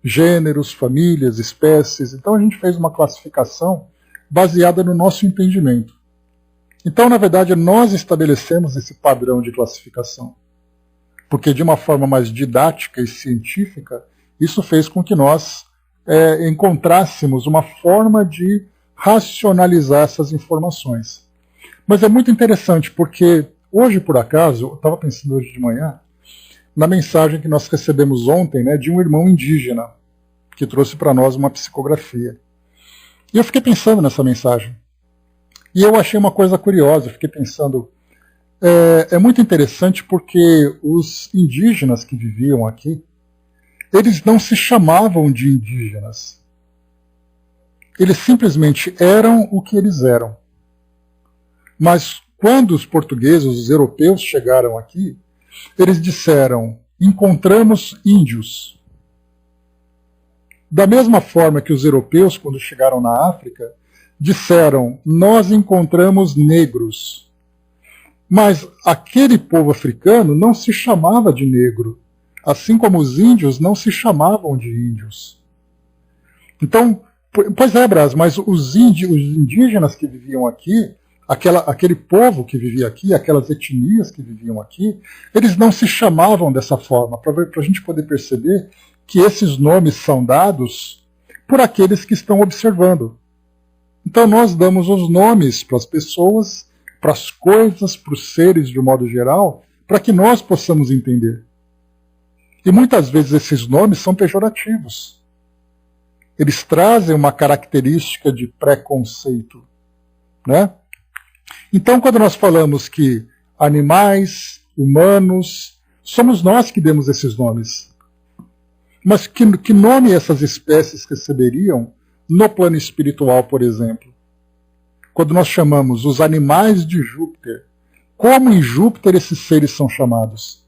gêneros, famílias, espécies. Então, a gente fez uma classificação baseada no nosso entendimento. Então, na verdade, nós estabelecemos esse padrão de classificação, porque de uma forma mais didática e científica, isso fez com que nós encontrássemos uma forma de racionalizar essas informações. Mas é muito interessante, porque hoje, por acaso, eu estava pensando hoje de manhã, na mensagem que nós recebemos ontem, né, de um irmão indígena, que trouxe para nós uma psicografia. E eu fiquei pensando nessa mensagem. E eu achei uma coisa curiosa, eu fiquei pensando, é muito interessante porque os indígenas que viviam aqui, eles não se chamavam de indígenas. Eles simplesmente eram o que eles eram. Mas quando os portugueses, os europeus chegaram aqui, eles disseram: encontramos índios. Da mesma forma que os europeus, quando chegaram na África, disseram: nós encontramos negros. Mas aquele povo africano não se chamava de negro, assim como os índios não se chamavam de índios. Então, pois é, Brás, mas os indígenas que viviam aqui, aquele povo que vivia aqui, aquelas etnias que viviam aqui, eles não se chamavam dessa forma, para a gente poder perceber que esses nomes são dados por aqueles que estão observando. Então nós damos os nomes para as pessoas, para as coisas, para os seres de um modo geral, para que nós possamos entender. E muitas vezes esses nomes são pejorativos. Eles trazem uma característica de preconceito, né? Então, quando nós falamos que animais, humanos, somos nós que demos esses nomes. Mas que nome essas espécies receberiam no plano espiritual, por exemplo? Quando nós chamamos os animais de Júpiter, como em Júpiter esses seres são chamados?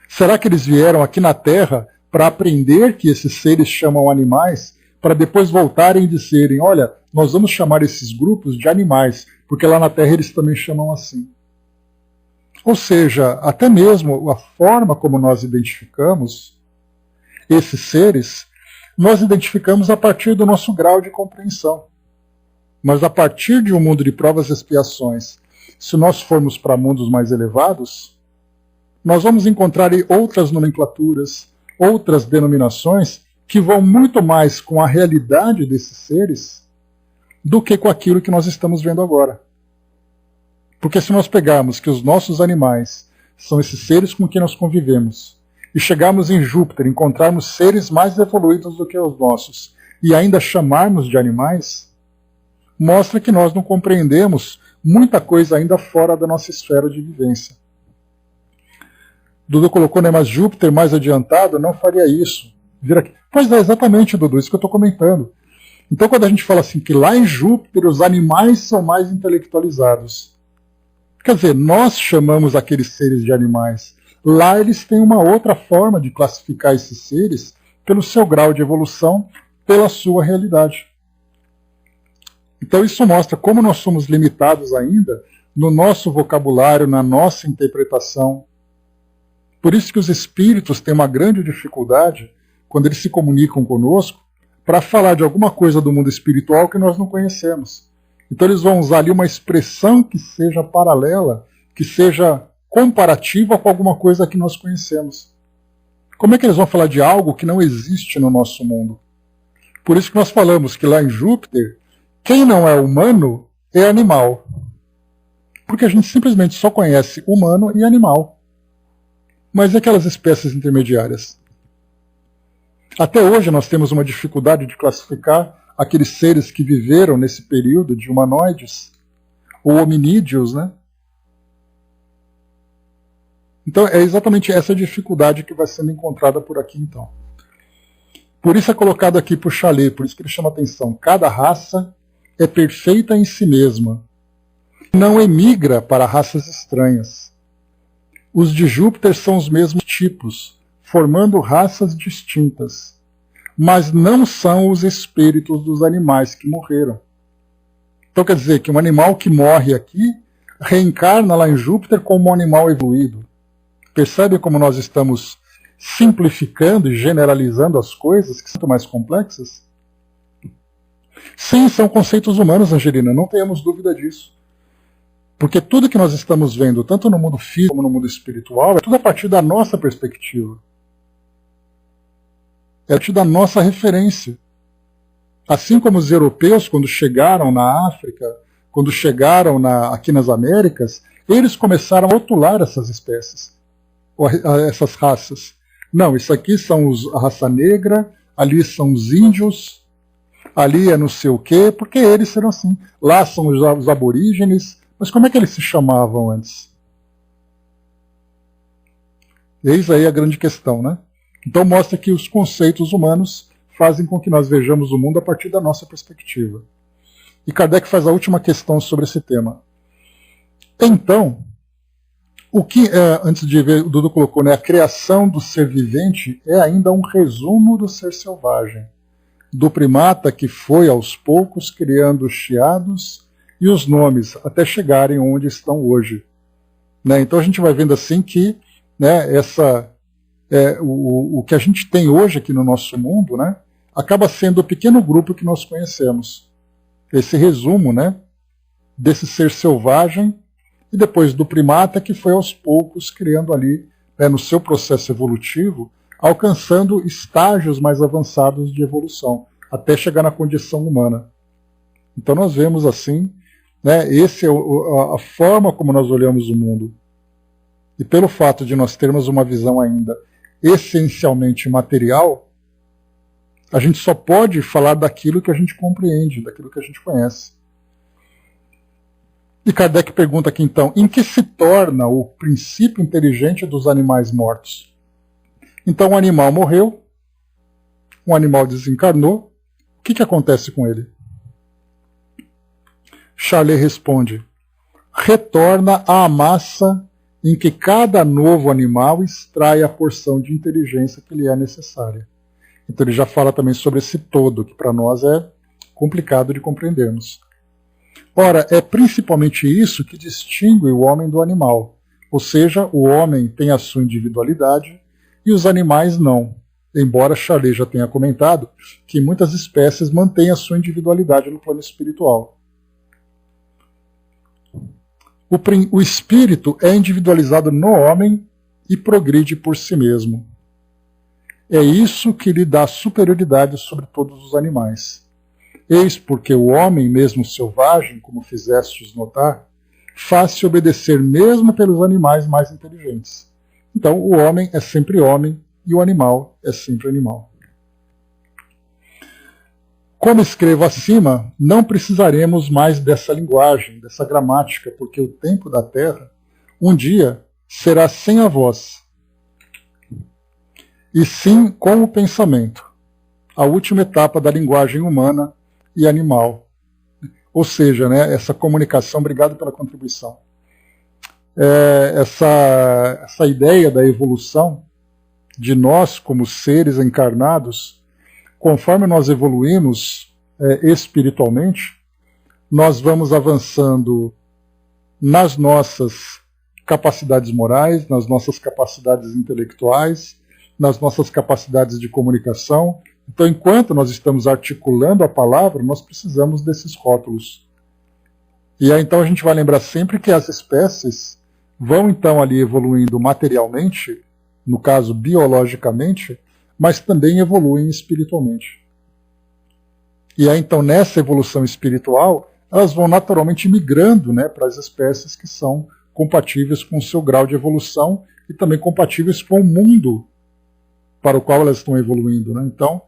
Será que eles vieram aqui na Terra para aprender que esses seres chamam animais, para depois voltarem e dizerem: olha, nós vamos chamar esses grupos de animais, porque lá na Terra eles também chamam assim? Ou seja, até mesmo a forma como nós identificamos esses seres, nós identificamos a partir do nosso grau de compreensão. Mas a partir de um mundo de provas e expiações, se nós formos para mundos mais elevados, nós vamos encontrar outras nomenclaturas, outras denominações que vão muito mais com a realidade desses seres do que com aquilo que nós estamos vendo agora. Porque se nós pegarmos que os nossos animais são esses seres com quem nós convivemos, e chegarmos em Júpiter, encontrarmos seres mais evoluídos do que os nossos, e ainda chamarmos de animais, mostra que nós não compreendemos muita coisa ainda fora da nossa esfera de vivência. Dudu colocou, né, mas Júpiter mais adiantado não faria isso. Vira aqui. Pois é, exatamente, Dudu, isso que eu estou comentando. Então, quando a gente fala assim que lá em Júpiter os animais são mais intelectualizados, quer dizer, nós chamamos aqueles seres de animais. Lá eles têm uma outra forma de classificar esses seres pelo seu grau de evolução, pela sua realidade. Então isso mostra como nós somos limitados ainda no nosso vocabulário, na nossa interpretação. Por isso que os espíritos têm uma grande dificuldade, quando eles se comunicam conosco, para falar de alguma coisa do mundo espiritual que nós não conhecemos. Então eles vão usar ali uma expressão que seja paralela, que seja comparativa com alguma coisa que nós conhecemos. Como é que eles vão falar de algo que não existe no nosso mundo? Por isso que nós falamos que lá em Júpiter, quem não é humano é animal. Porque a gente simplesmente só conhece humano e animal. Mas e aquelas espécies intermediárias? Até hoje nós temos uma dificuldade de classificar aqueles seres que viveram nesse período de humanoides, ou hominídeos, né? Então é exatamente essa dificuldade que vai sendo encontrada por aqui, então. Por isso é colocado aqui por Chalais, por isso que ele chama atenção. Cada raça é perfeita em si mesma. Não emigra para raças estranhas. Os de Júpiter são os mesmos tipos, formando raças distintas. Mas não são os espíritos dos animais que morreram. Então quer dizer que um animal que morre aqui reencarna lá em Júpiter como um animal evoluído. Percebe como nós estamos simplificando e generalizando as coisas que são mais complexas? Sim, são conceitos humanos, Angelina, não tenhamos dúvida disso. Porque tudo que nós estamos vendo, tanto no mundo físico como no mundo espiritual, é tudo a partir da nossa perspectiva. É a partir da nossa referência. Assim como os europeus, quando chegaram na África, quando chegaram aqui nas Américas, eles começaram a rotular essas espécies, essas raças. Não, isso aqui são a raça negra, ali são os índios, ali é não sei o quê, porque eles serão assim. Lá são os aborígenes, mas como é que eles se chamavam antes? Eis aí a grande questão, né? Então mostra que os conceitos humanos fazem com que nós vejamos o mundo a partir da nossa perspectiva. E Kardec faz a última questão sobre esse tema. Então, o que, antes de ver, o Dudu colocou, né, a criação do ser vivente é ainda um resumo do ser selvagem, do primata que foi aos poucos criando os chiados e os nomes até chegarem onde estão hoje. Né? Então a gente vai vendo assim que, né, o que a gente tem hoje aqui no nosso mundo, né, acaba sendo o pequeno grupo que nós conhecemos. Esse resumo, né, desse ser selvagem e depois do primata que foi aos poucos criando ali, né, no seu processo evolutivo, alcançando estágios mais avançados de evolução, até chegar na condição humana. Então nós vemos assim, né, essa é a forma como nós olhamos o mundo. E pelo fato de nós termos uma visão ainda essencialmente material, a gente só pode falar daquilo que a gente compreende, daquilo que a gente conhece. E Kardec pergunta aqui então, em que se torna o princípio inteligente dos animais mortos? Então o animal morreu, o animal desencarnou, o que acontece com ele? Chalais responde, retorna à massa em que cada novo animal extrai a porção de inteligência que lhe é necessária. Então ele já fala também sobre esse todo, que para nós é complicado de compreendermos. Ora, é principalmente isso que distingue o homem do animal, ou seja, o homem tem a sua individualidade e os animais não, embora Chalais já tenha comentado que muitas espécies mantêm a sua individualidade no plano espiritual. O espírito é individualizado no homem e progride por si mesmo. É isso que lhe dá superioridade sobre todos os animais. Eis porque o homem, mesmo selvagem, como fizestes notar, faz-se obedecer mesmo pelos animais mais inteligentes. Então o homem é sempre homem e o animal é sempre animal. Como escrevo acima, não precisaremos mais dessa linguagem, dessa gramática, porque o tempo da Terra, um dia, será sem a voz, e sim com o pensamento, a última etapa da linguagem humana e animal. Ou seja, né, essa comunicação, obrigado pela contribuição, essa ideia da evolução de nós como seres encarnados, conforme nós evoluímos espiritualmente, nós vamos avançando nas nossas capacidades morais, nas nossas capacidades intelectuais, nas nossas capacidades de comunicação. Então, enquanto nós estamos articulando a palavra, nós precisamos desses rótulos. E aí então a gente vai lembrar sempre que as espécies vão então ali evoluindo materialmente, no caso biologicamente, mas também evoluem espiritualmente. E aí então nessa evolução espiritual, elas vão naturalmente migrando, né, para as espécies que são compatíveis com o seu grau de evolução e também compatíveis com o mundo para o qual elas estão evoluindo, né? Então,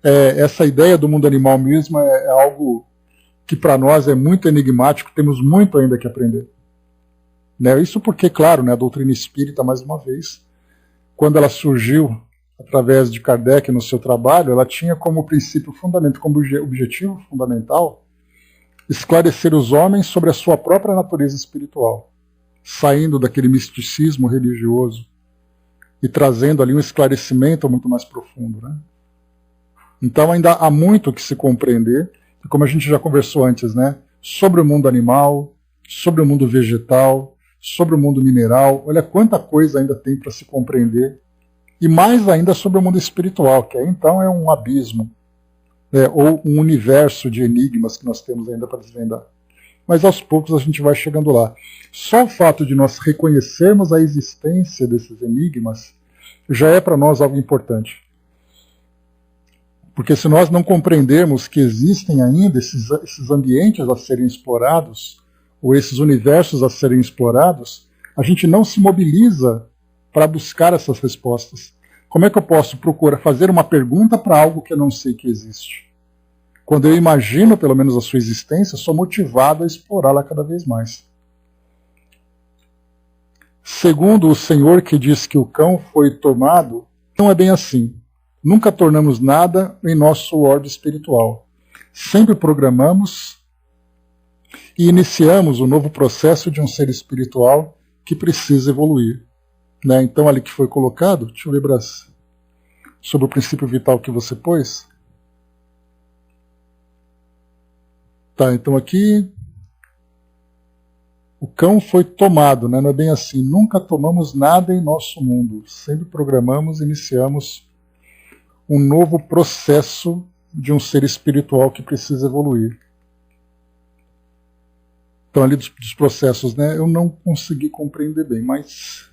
essa ideia do mundo animal mesmo é algo que para nós é muito enigmático, temos muito ainda que aprender. Né? Isso porque, claro, né, a doutrina espírita, mais uma vez, quando ela surgiu através de Kardec no seu trabalho, ela tinha como princípio fundamental, como objetivo fundamental, esclarecer os homens sobre a sua própria natureza espiritual, saindo daquele misticismo religioso e trazendo ali um esclarecimento muito mais profundo, né? Então ainda há muito que se compreender, e como a gente já conversou antes, né, sobre o mundo animal, sobre o mundo vegetal, sobre o mundo mineral, olha quanta coisa ainda tem para se compreender, e mais ainda sobre o mundo espiritual, que aí então é um abismo, né, ou um universo de enigmas que nós temos ainda para desvendar. Mas aos poucos a gente vai chegando lá. Só o fato de nós reconhecermos a existência desses enigmas já é para nós algo importante. Porque se nós não compreendermos que existem ainda esses ambientes a serem explorados, ou esses universos a serem explorados, a gente não se mobiliza para buscar essas respostas. Como é que eu posso procurar fazer uma pergunta para algo que eu não sei que existe? Quando eu imagino, pelo menos, a sua existência, sou motivado a explorá-la cada vez mais. Segundo o Senhor que diz que o cão foi tomado, não é bem assim. Nunca tornamos nada em nosso orbe espiritual. Sempre programamos e iniciamos o novo processo de um ser espiritual que precisa evoluir. Né? Então, ali que foi colocado, deixa eu ver, Brás, sobre o princípio vital que você pôs. Tá, então aqui o cão foi tomado, né? Não é bem assim. Nunca tomamos nada em nosso mundo. Sempre programamos, iniciamos um novo processo de um ser espiritual que precisa evoluir. Então ali dos processos, né? Eu não consegui compreender bem, mas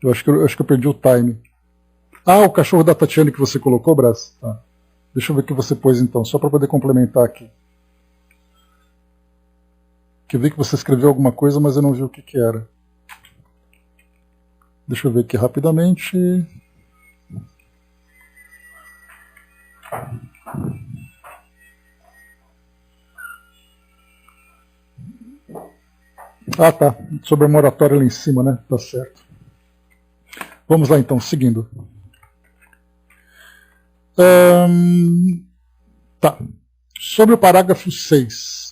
eu acho que eu perdi o time. Ah, o cachorro da Tatiane que você colocou, Brás? Tá. Deixa eu ver o que você pôs então, só para poder complementar aqui. Que eu vi que você escreveu alguma coisa, mas eu não vi o que era. Deixa eu ver aqui rapidamente. Ah, tá. Sobre a moratória lá em cima, né? Tá certo. Vamos lá então, seguindo. Tá. Sobre o parágrafo 6.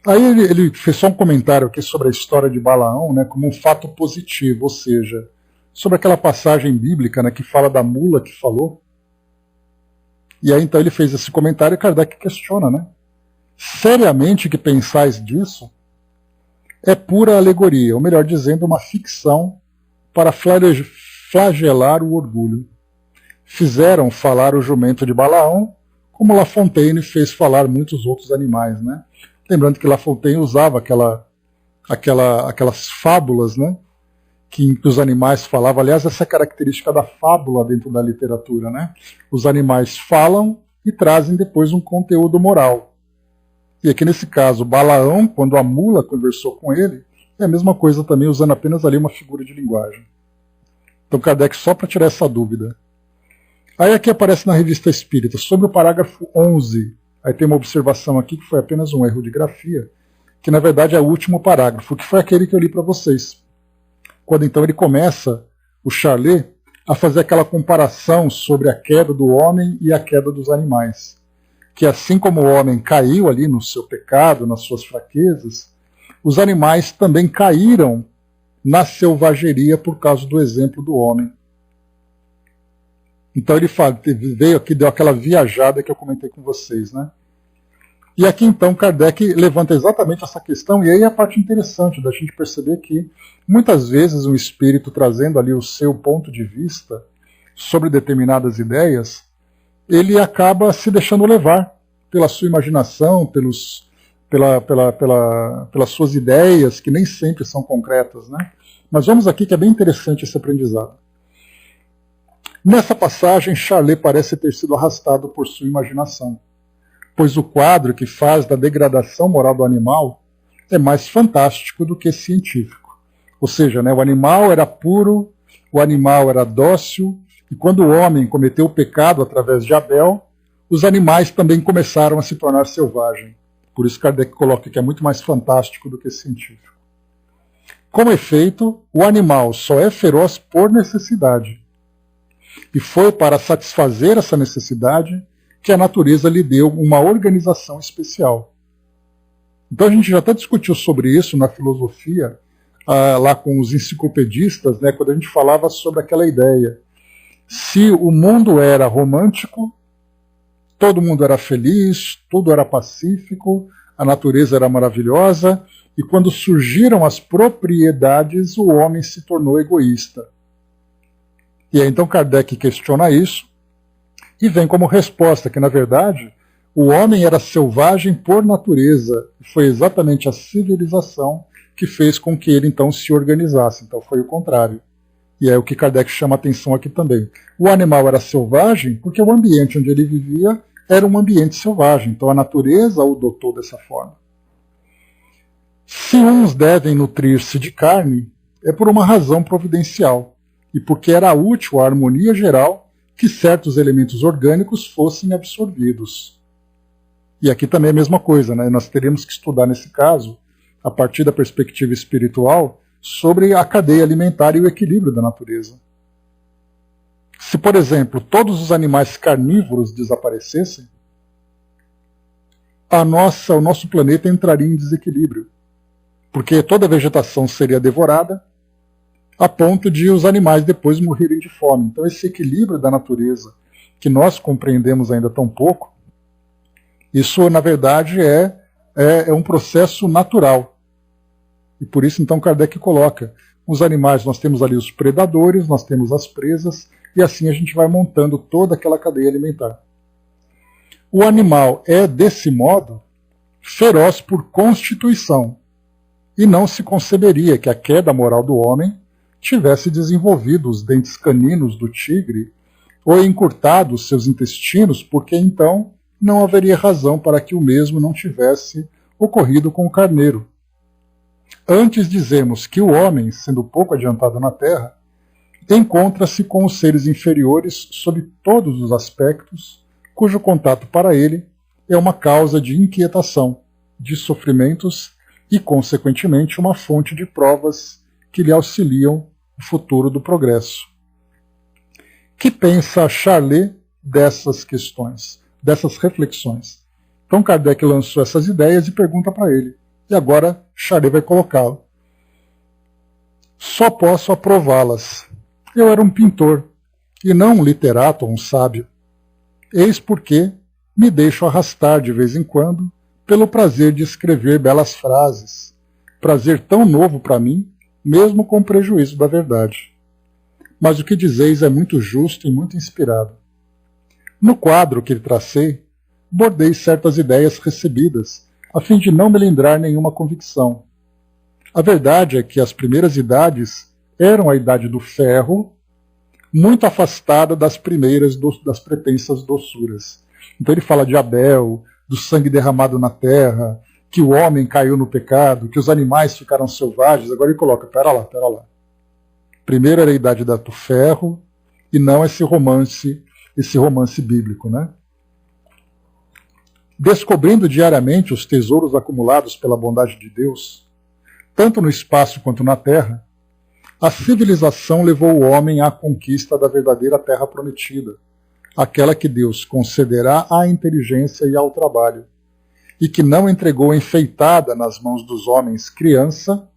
Aí ele fez só um comentário aqui sobre a história de Balaão, né, como um fato positivo, ou seja, sobre aquela passagem bíblica, né, que fala da mula que falou. E aí então ele fez esse comentário e Kardec questiona, né? Seriamente que pensais disso é pura alegoria, ou melhor dizendo, uma ficção para flagelar o orgulho. Fizeram falar o jumento de Balaão, como La Fontaine fez falar muitos outros animais, né? Lembrando que La Fontaine usava aquelas fábulas, né, que os animais falavam. Aliás, essa é a característica da fábula dentro da literatura, né? Os animais falam e trazem depois um conteúdo moral. E aqui nesse caso, Balaão, quando a mula conversou com ele, é a mesma coisa também, usando apenas ali uma figura de linguagem. Então Kardec, só para tirar essa dúvida. Aí aqui aparece na Revista Espírita, sobre o parágrafo 11, aí tem uma observação aqui que foi apenas um erro de grafia, que na verdade é o último parágrafo, que foi aquele que eu li para vocês. Quando então ele começa, o Charlet, a fazer aquela comparação sobre a queda do homem e a queda dos animais. Que assim como o homem caiu ali no seu pecado, nas suas fraquezas, os animais também caíram na selvageria por causa do exemplo do homem. Então ele veio aqui, deu aquela viajada que eu comentei com vocês, né? E aqui então Kardec levanta exatamente essa questão, e aí é a parte interessante da gente perceber que muitas vezes um espírito trazendo ali o seu ponto de vista sobre determinadas ideias, ele acaba se deixando levar pela sua imaginação, pelos pelas suas ideias, que nem sempre são concretas, né? Mas vamos aqui que é bem interessante esse aprendizado. Nessa passagem, Charlet parece ter sido arrastado por sua imaginação, pois o quadro que faz da degradação moral do animal é mais fantástico do que científico. Ou seja, né, o animal era puro, o animal era dócil, e quando o homem cometeu o pecado através de Abel, os animais também começaram a se tornar selvagens. Por isso Kardec coloca que é muito mais fantástico do que científico. Como efeito, o animal só é feroz por necessidade. E foi para satisfazer essa necessidade que a natureza lhe deu uma organização especial. Então a gente já até discutiu sobre isso na filosofia, lá com os enciclopedistas, né, quando a gente falava sobre aquela ideia. Se o mundo era romântico, todo mundo era feliz, tudo era pacífico, a natureza era maravilhosa, e quando surgiram as propriedades, o homem se tornou egoísta. E aí então Kardec questiona isso, e vem como resposta que, na verdade, o homem era selvagem por natureza, e foi exatamente a civilização que fez com que ele então se organizasse. Então foi o contrário. E é o que Kardec chama a atenção aqui também. O animal era selvagem porque o ambiente onde ele vivia era um ambiente selvagem. Então a natureza o dotou dessa forma. Se uns devem nutrir-se de carne, é por uma razão providencial, e porque era útil à harmonia geral que certos elementos orgânicos fossem absorvidos. E aqui também é a mesma coisa, né? Nós teríamos que estudar nesse caso, a partir da perspectiva espiritual, sobre a cadeia alimentar e o equilíbrio da natureza. Se, por exemplo, todos os animais carnívoros desaparecessem, o nosso planeta entraria em desequilíbrio, porque toda a vegetação seria devorada, a ponto de os animais depois morrerem de fome. Então esse equilíbrio da natureza, que nós compreendemos ainda tão pouco, isso na verdade é um processo natural. E por isso, então, Kardec coloca, os animais, nós temos ali os predadores, nós temos as presas, e assim a gente vai montando toda aquela cadeia alimentar. O animal é, desse modo, feroz por constituição, e não se conceberia que a queda moral do homem tivesse desenvolvido os dentes caninos do tigre, ou encurtado os seus intestinos, porque então não haveria razão para que o mesmo não tivesse ocorrido com o carneiro. Antes dizemos que o homem, sendo pouco adiantado na Terra, encontra-se com os seres inferiores sob todos os aspectos, cujo contato para ele é uma causa de inquietação, de sofrimentos e, consequentemente, uma fonte de provas que lhe auxiliam no futuro do progresso. Que pensa Charlet dessas questões, dessas reflexões? Então Kardec lançou essas ideias e pergunta para ele. E agora Charlet vai colocá-lo. Só posso aprová-las. Eu era um pintor, e não um literato ou um sábio. Eis porque me deixo arrastar de vez em quando pelo prazer de escrever belas frases, prazer tão novo para mim, mesmo com prejuízo da verdade. Mas o que dizeis é muito justo e muito inspirado. No quadro que tracei, bordei certas ideias recebidas, a fim de não melindrar nenhuma convicção. A verdade é que as primeiras idades eram a idade do ferro, muito afastada das primeiras das pretensas doçuras. Então ele fala de Abel, do sangue derramado na terra, que o homem caiu no pecado, que os animais ficaram selvagens. Agora ele coloca, pera lá. Primeiro era a idade do ferro, e não esse romance bíblico, né? Descobrindo diariamente os tesouros acumulados pela bondade de Deus, tanto no espaço quanto na terra, a civilização levou o homem à conquista da verdadeira terra prometida, aquela que Deus concederá à inteligência e ao trabalho, e que não entregou enfeitada nas mãos dos homens criança,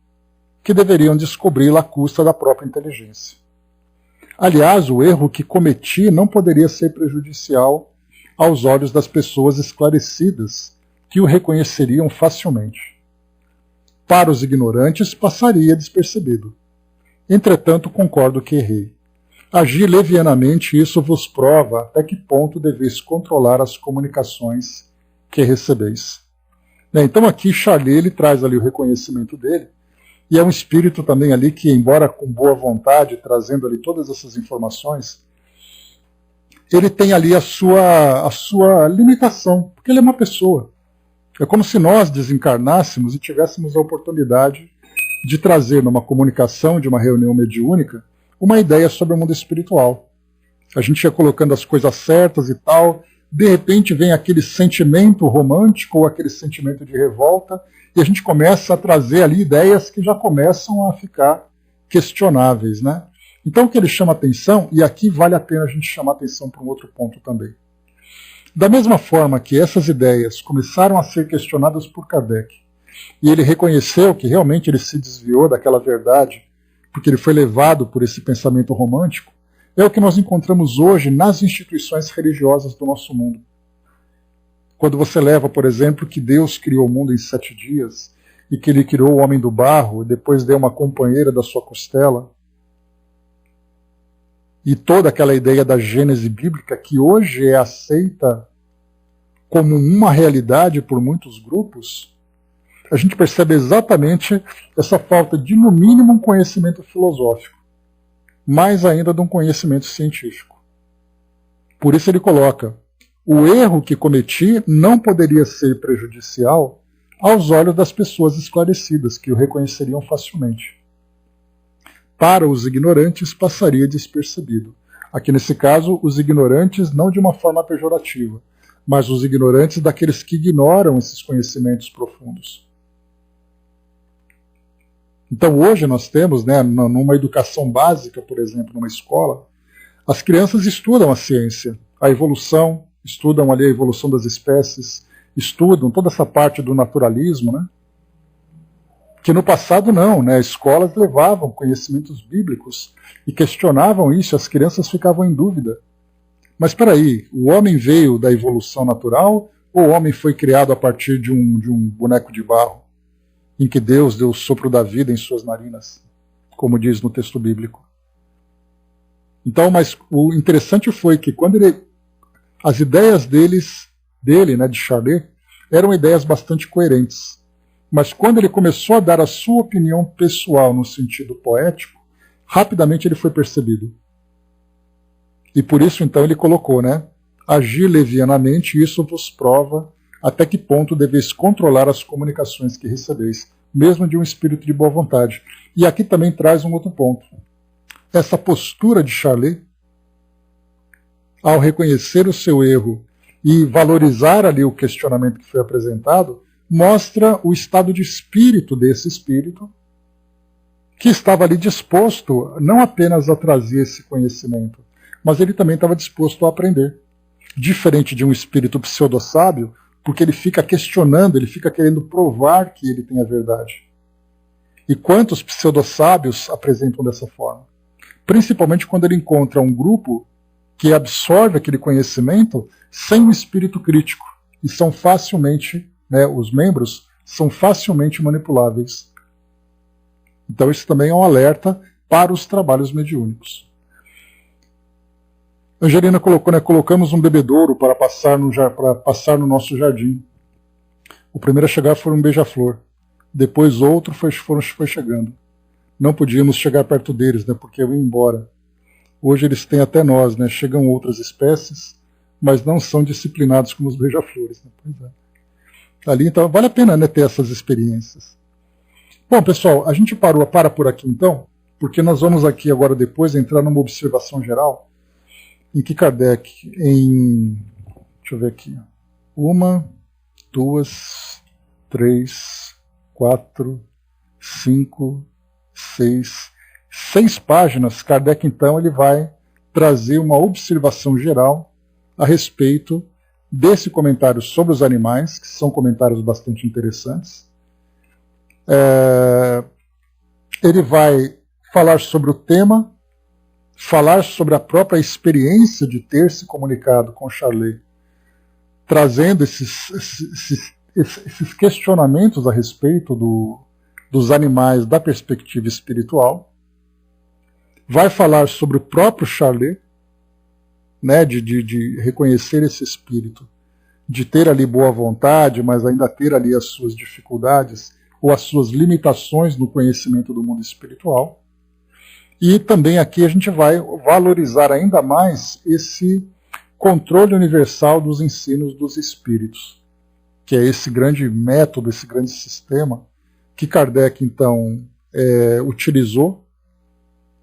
que deveriam descobri-la à custa da própria inteligência. Aliás, o erro que cometi não poderia ser prejudicial aos olhos das pessoas esclarecidas, que o reconheceriam facilmente. Para os ignorantes, passaria despercebido. Entretanto, concordo que errei. Agi levianamente, e isso vos prova até que ponto deveis controlar as comunicações que recebeis. Então aqui Charlet ele traz ali o reconhecimento dele, e é um espírito também ali que, embora com boa vontade, trazendo ali todas essas informações, ele tem ali a sua limitação, porque ele é uma pessoa. É como se nós desencarnássemos e tivéssemos a oportunidade de trazer numa comunicação, de uma reunião mediúnica, uma ideia sobre o mundo espiritual. A gente ia colocando as coisas certas e tal, de repente vem aquele sentimento romântico ou aquele sentimento de revolta, e a gente começa a trazer ali ideias que já começam a ficar questionáveis, né? Então o que ele chama atenção, e aqui vale a pena a gente chamar atenção para um outro ponto também. Da mesma forma que essas ideias começaram a ser questionadas por Kardec, e ele reconheceu que realmente ele se desviou daquela verdade, porque ele foi levado por esse pensamento romântico, é o que nós encontramos hoje nas instituições religiosas do nosso mundo. Quando você leva, por exemplo, que Deus criou o mundo em 7 dias, e que ele criou o homem do barro, e depois deu uma companheira da sua costela, e toda aquela ideia da Gênese bíblica, que hoje é aceita como uma realidade por muitos grupos, a gente percebe exatamente essa falta de, no mínimo, um conhecimento filosófico, mais ainda de um conhecimento científico. Por isso ele coloca: o erro que cometi não poderia ser prejudicial aos olhos das pessoas esclarecidas, que o reconheceriam facilmente. Para os ignorantes passaria despercebido. Aqui nesse caso, os ignorantes não de uma forma pejorativa, mas os ignorantes daqueles que ignoram esses conhecimentos profundos. Então hoje nós temos, né, numa educação básica, por exemplo, numa escola, as crianças estudam a ciência, a evolução, estudam ali a evolução das espécies, estudam toda essa parte do naturalismo, né? Que no passado não, né? Escolas levavam conhecimentos bíblicos e questionavam isso, as crianças ficavam em dúvida. Mas espera aí, o homem veio da evolução natural ou o homem foi criado a partir de um boneco de barro, em que Deus deu o sopro da vida em suas narinas, como diz no texto bíblico? Então, mas o interessante foi que quando as ideias dele, né, de Charlet, eram ideias bastante coerentes. Mas quando ele começou a dar a sua opinião pessoal no sentido poético, rapidamente ele foi percebido. E por isso então ele colocou, né? Agir levianamente, isso vos prova até que ponto deveis controlar as comunicações que recebeis, mesmo de um espírito de boa vontade. E aqui também traz um outro ponto. Essa postura de Charlet, ao reconhecer o seu erro e valorizar ali o questionamento que foi apresentado, mostra o estado de espírito desse espírito, que estava ali disposto não apenas a trazer esse conhecimento, mas ele também estava disposto a aprender. Diferente de um espírito pseudo-sábio, porque ele fica questionando, ele fica querendo provar que ele tem a verdade. E quantos pseudo-sábios apresentam dessa forma? Principalmente quando ele encontra um grupo que absorve aquele conhecimento sem um espírito crítico, e são facilmente, né, os membros são facilmente manipuláveis. Então isso também é um alerta para os trabalhos mediúnicos. Angelina colocou, né, colocamos um bebedouro para passar no nosso jardim. O primeiro a chegar foi um beija-flor. Depois outro foi chegando. Não podíamos chegar perto deles, né, porque eu ia embora. Hoje eles têm até nós, né, chegam outras espécies, mas não são disciplinados como os beija-flores. Né? Pois é. Ali, então, vale a pena, né, ter essas experiências. Bom, pessoal, a gente para por aqui então, porque nós vamos aqui agora depois entrar numa observação geral, em que Kardec, deixa eu ver aqui, 1, 2, 3, 4, 5, 6 páginas, Kardec então ele vai trazer uma observação geral a respeito desse comentário sobre os animais, que são comentários bastante interessantes. Ele vai falar sobre o tema, falar sobre a própria experiência de ter se comunicado com Charlet, trazendo esses questionamentos a respeito dos animais da perspectiva espiritual. Vai falar sobre o próprio Charlet, né, de reconhecer esse espírito de ter ali boa vontade, mas ainda ter ali as suas dificuldades ou as suas limitações no conhecimento do mundo espiritual. E também aqui a gente vai valorizar ainda mais esse controle universal dos ensinos dos espíritos, que é esse grande método, esse grande sistema que Kardec então utilizou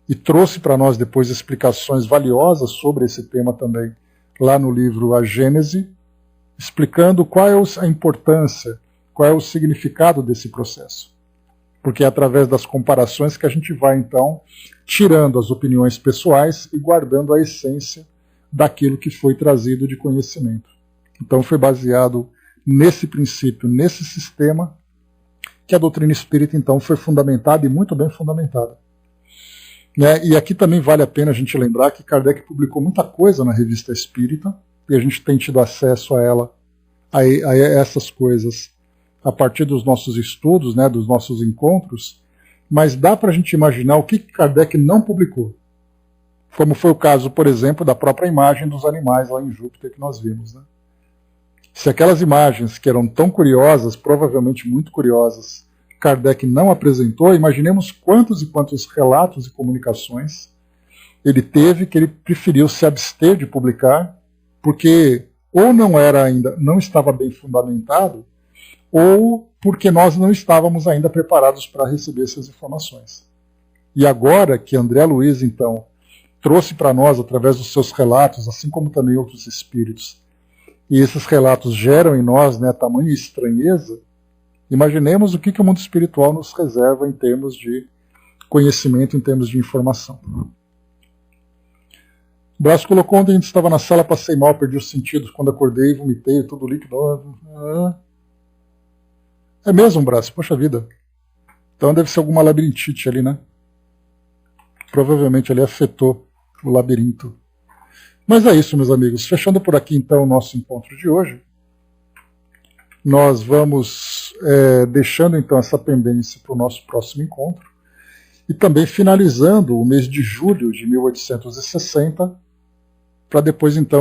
e trouxe para nós depois explicações valiosas sobre esse tema também, lá no livro A Gênese, explicando qual é a importância, qual é o significado desse processo. Porque é através das comparações que a gente vai, então, tirando as opiniões pessoais e guardando a essência daquilo que foi trazido de conhecimento. Então foi baseado nesse princípio, nesse sistema, que a doutrina espírita, então, foi fundamentada e muito bem fundamentada. E aqui também vale a pena a gente lembrar que Kardec publicou muita coisa na Revista Espírita, e a gente tem tido acesso a ela, a essas coisas, a partir dos nossos estudos, né, dos nossos encontros, mas dá para a gente imaginar o que Kardec não publicou. Como foi o caso, por exemplo, da própria imagem dos animais lá em Júpiter que nós vimos. Né? Se aquelas imagens que eram tão curiosas, provavelmente muito curiosas, Kardec não apresentou, imaginemos quantos e quantos relatos e comunicações ele teve que ele preferiu se abster de publicar, porque ou não era ainda, não estava bem fundamentado, ou porque nós não estávamos ainda preparados para receber essas informações. E agora que André Luiz, então, trouxe para nós, através dos seus relatos, assim como também outros espíritos, e esses relatos geram em nós, né, tamanha estranheza, imaginemos o que o mundo espiritual nos reserva em termos de conhecimento, em termos de informação. O Braço colocou: ontem a gente estava na sala, passei mal, perdi os sentidos, quando acordei, vomitei, tudo líquido. É mesmo, Braço? Poxa vida. Então deve ser alguma labirintite ali, né? Provavelmente ali afetou o labirinto. Mas é isso, meus amigos. Fechando por aqui, então, o nosso encontro de hoje. Nós vamos deixando, então, essa pendência para o nosso próximo encontro. E também finalizando o mês de julho de 1860, para depois, então,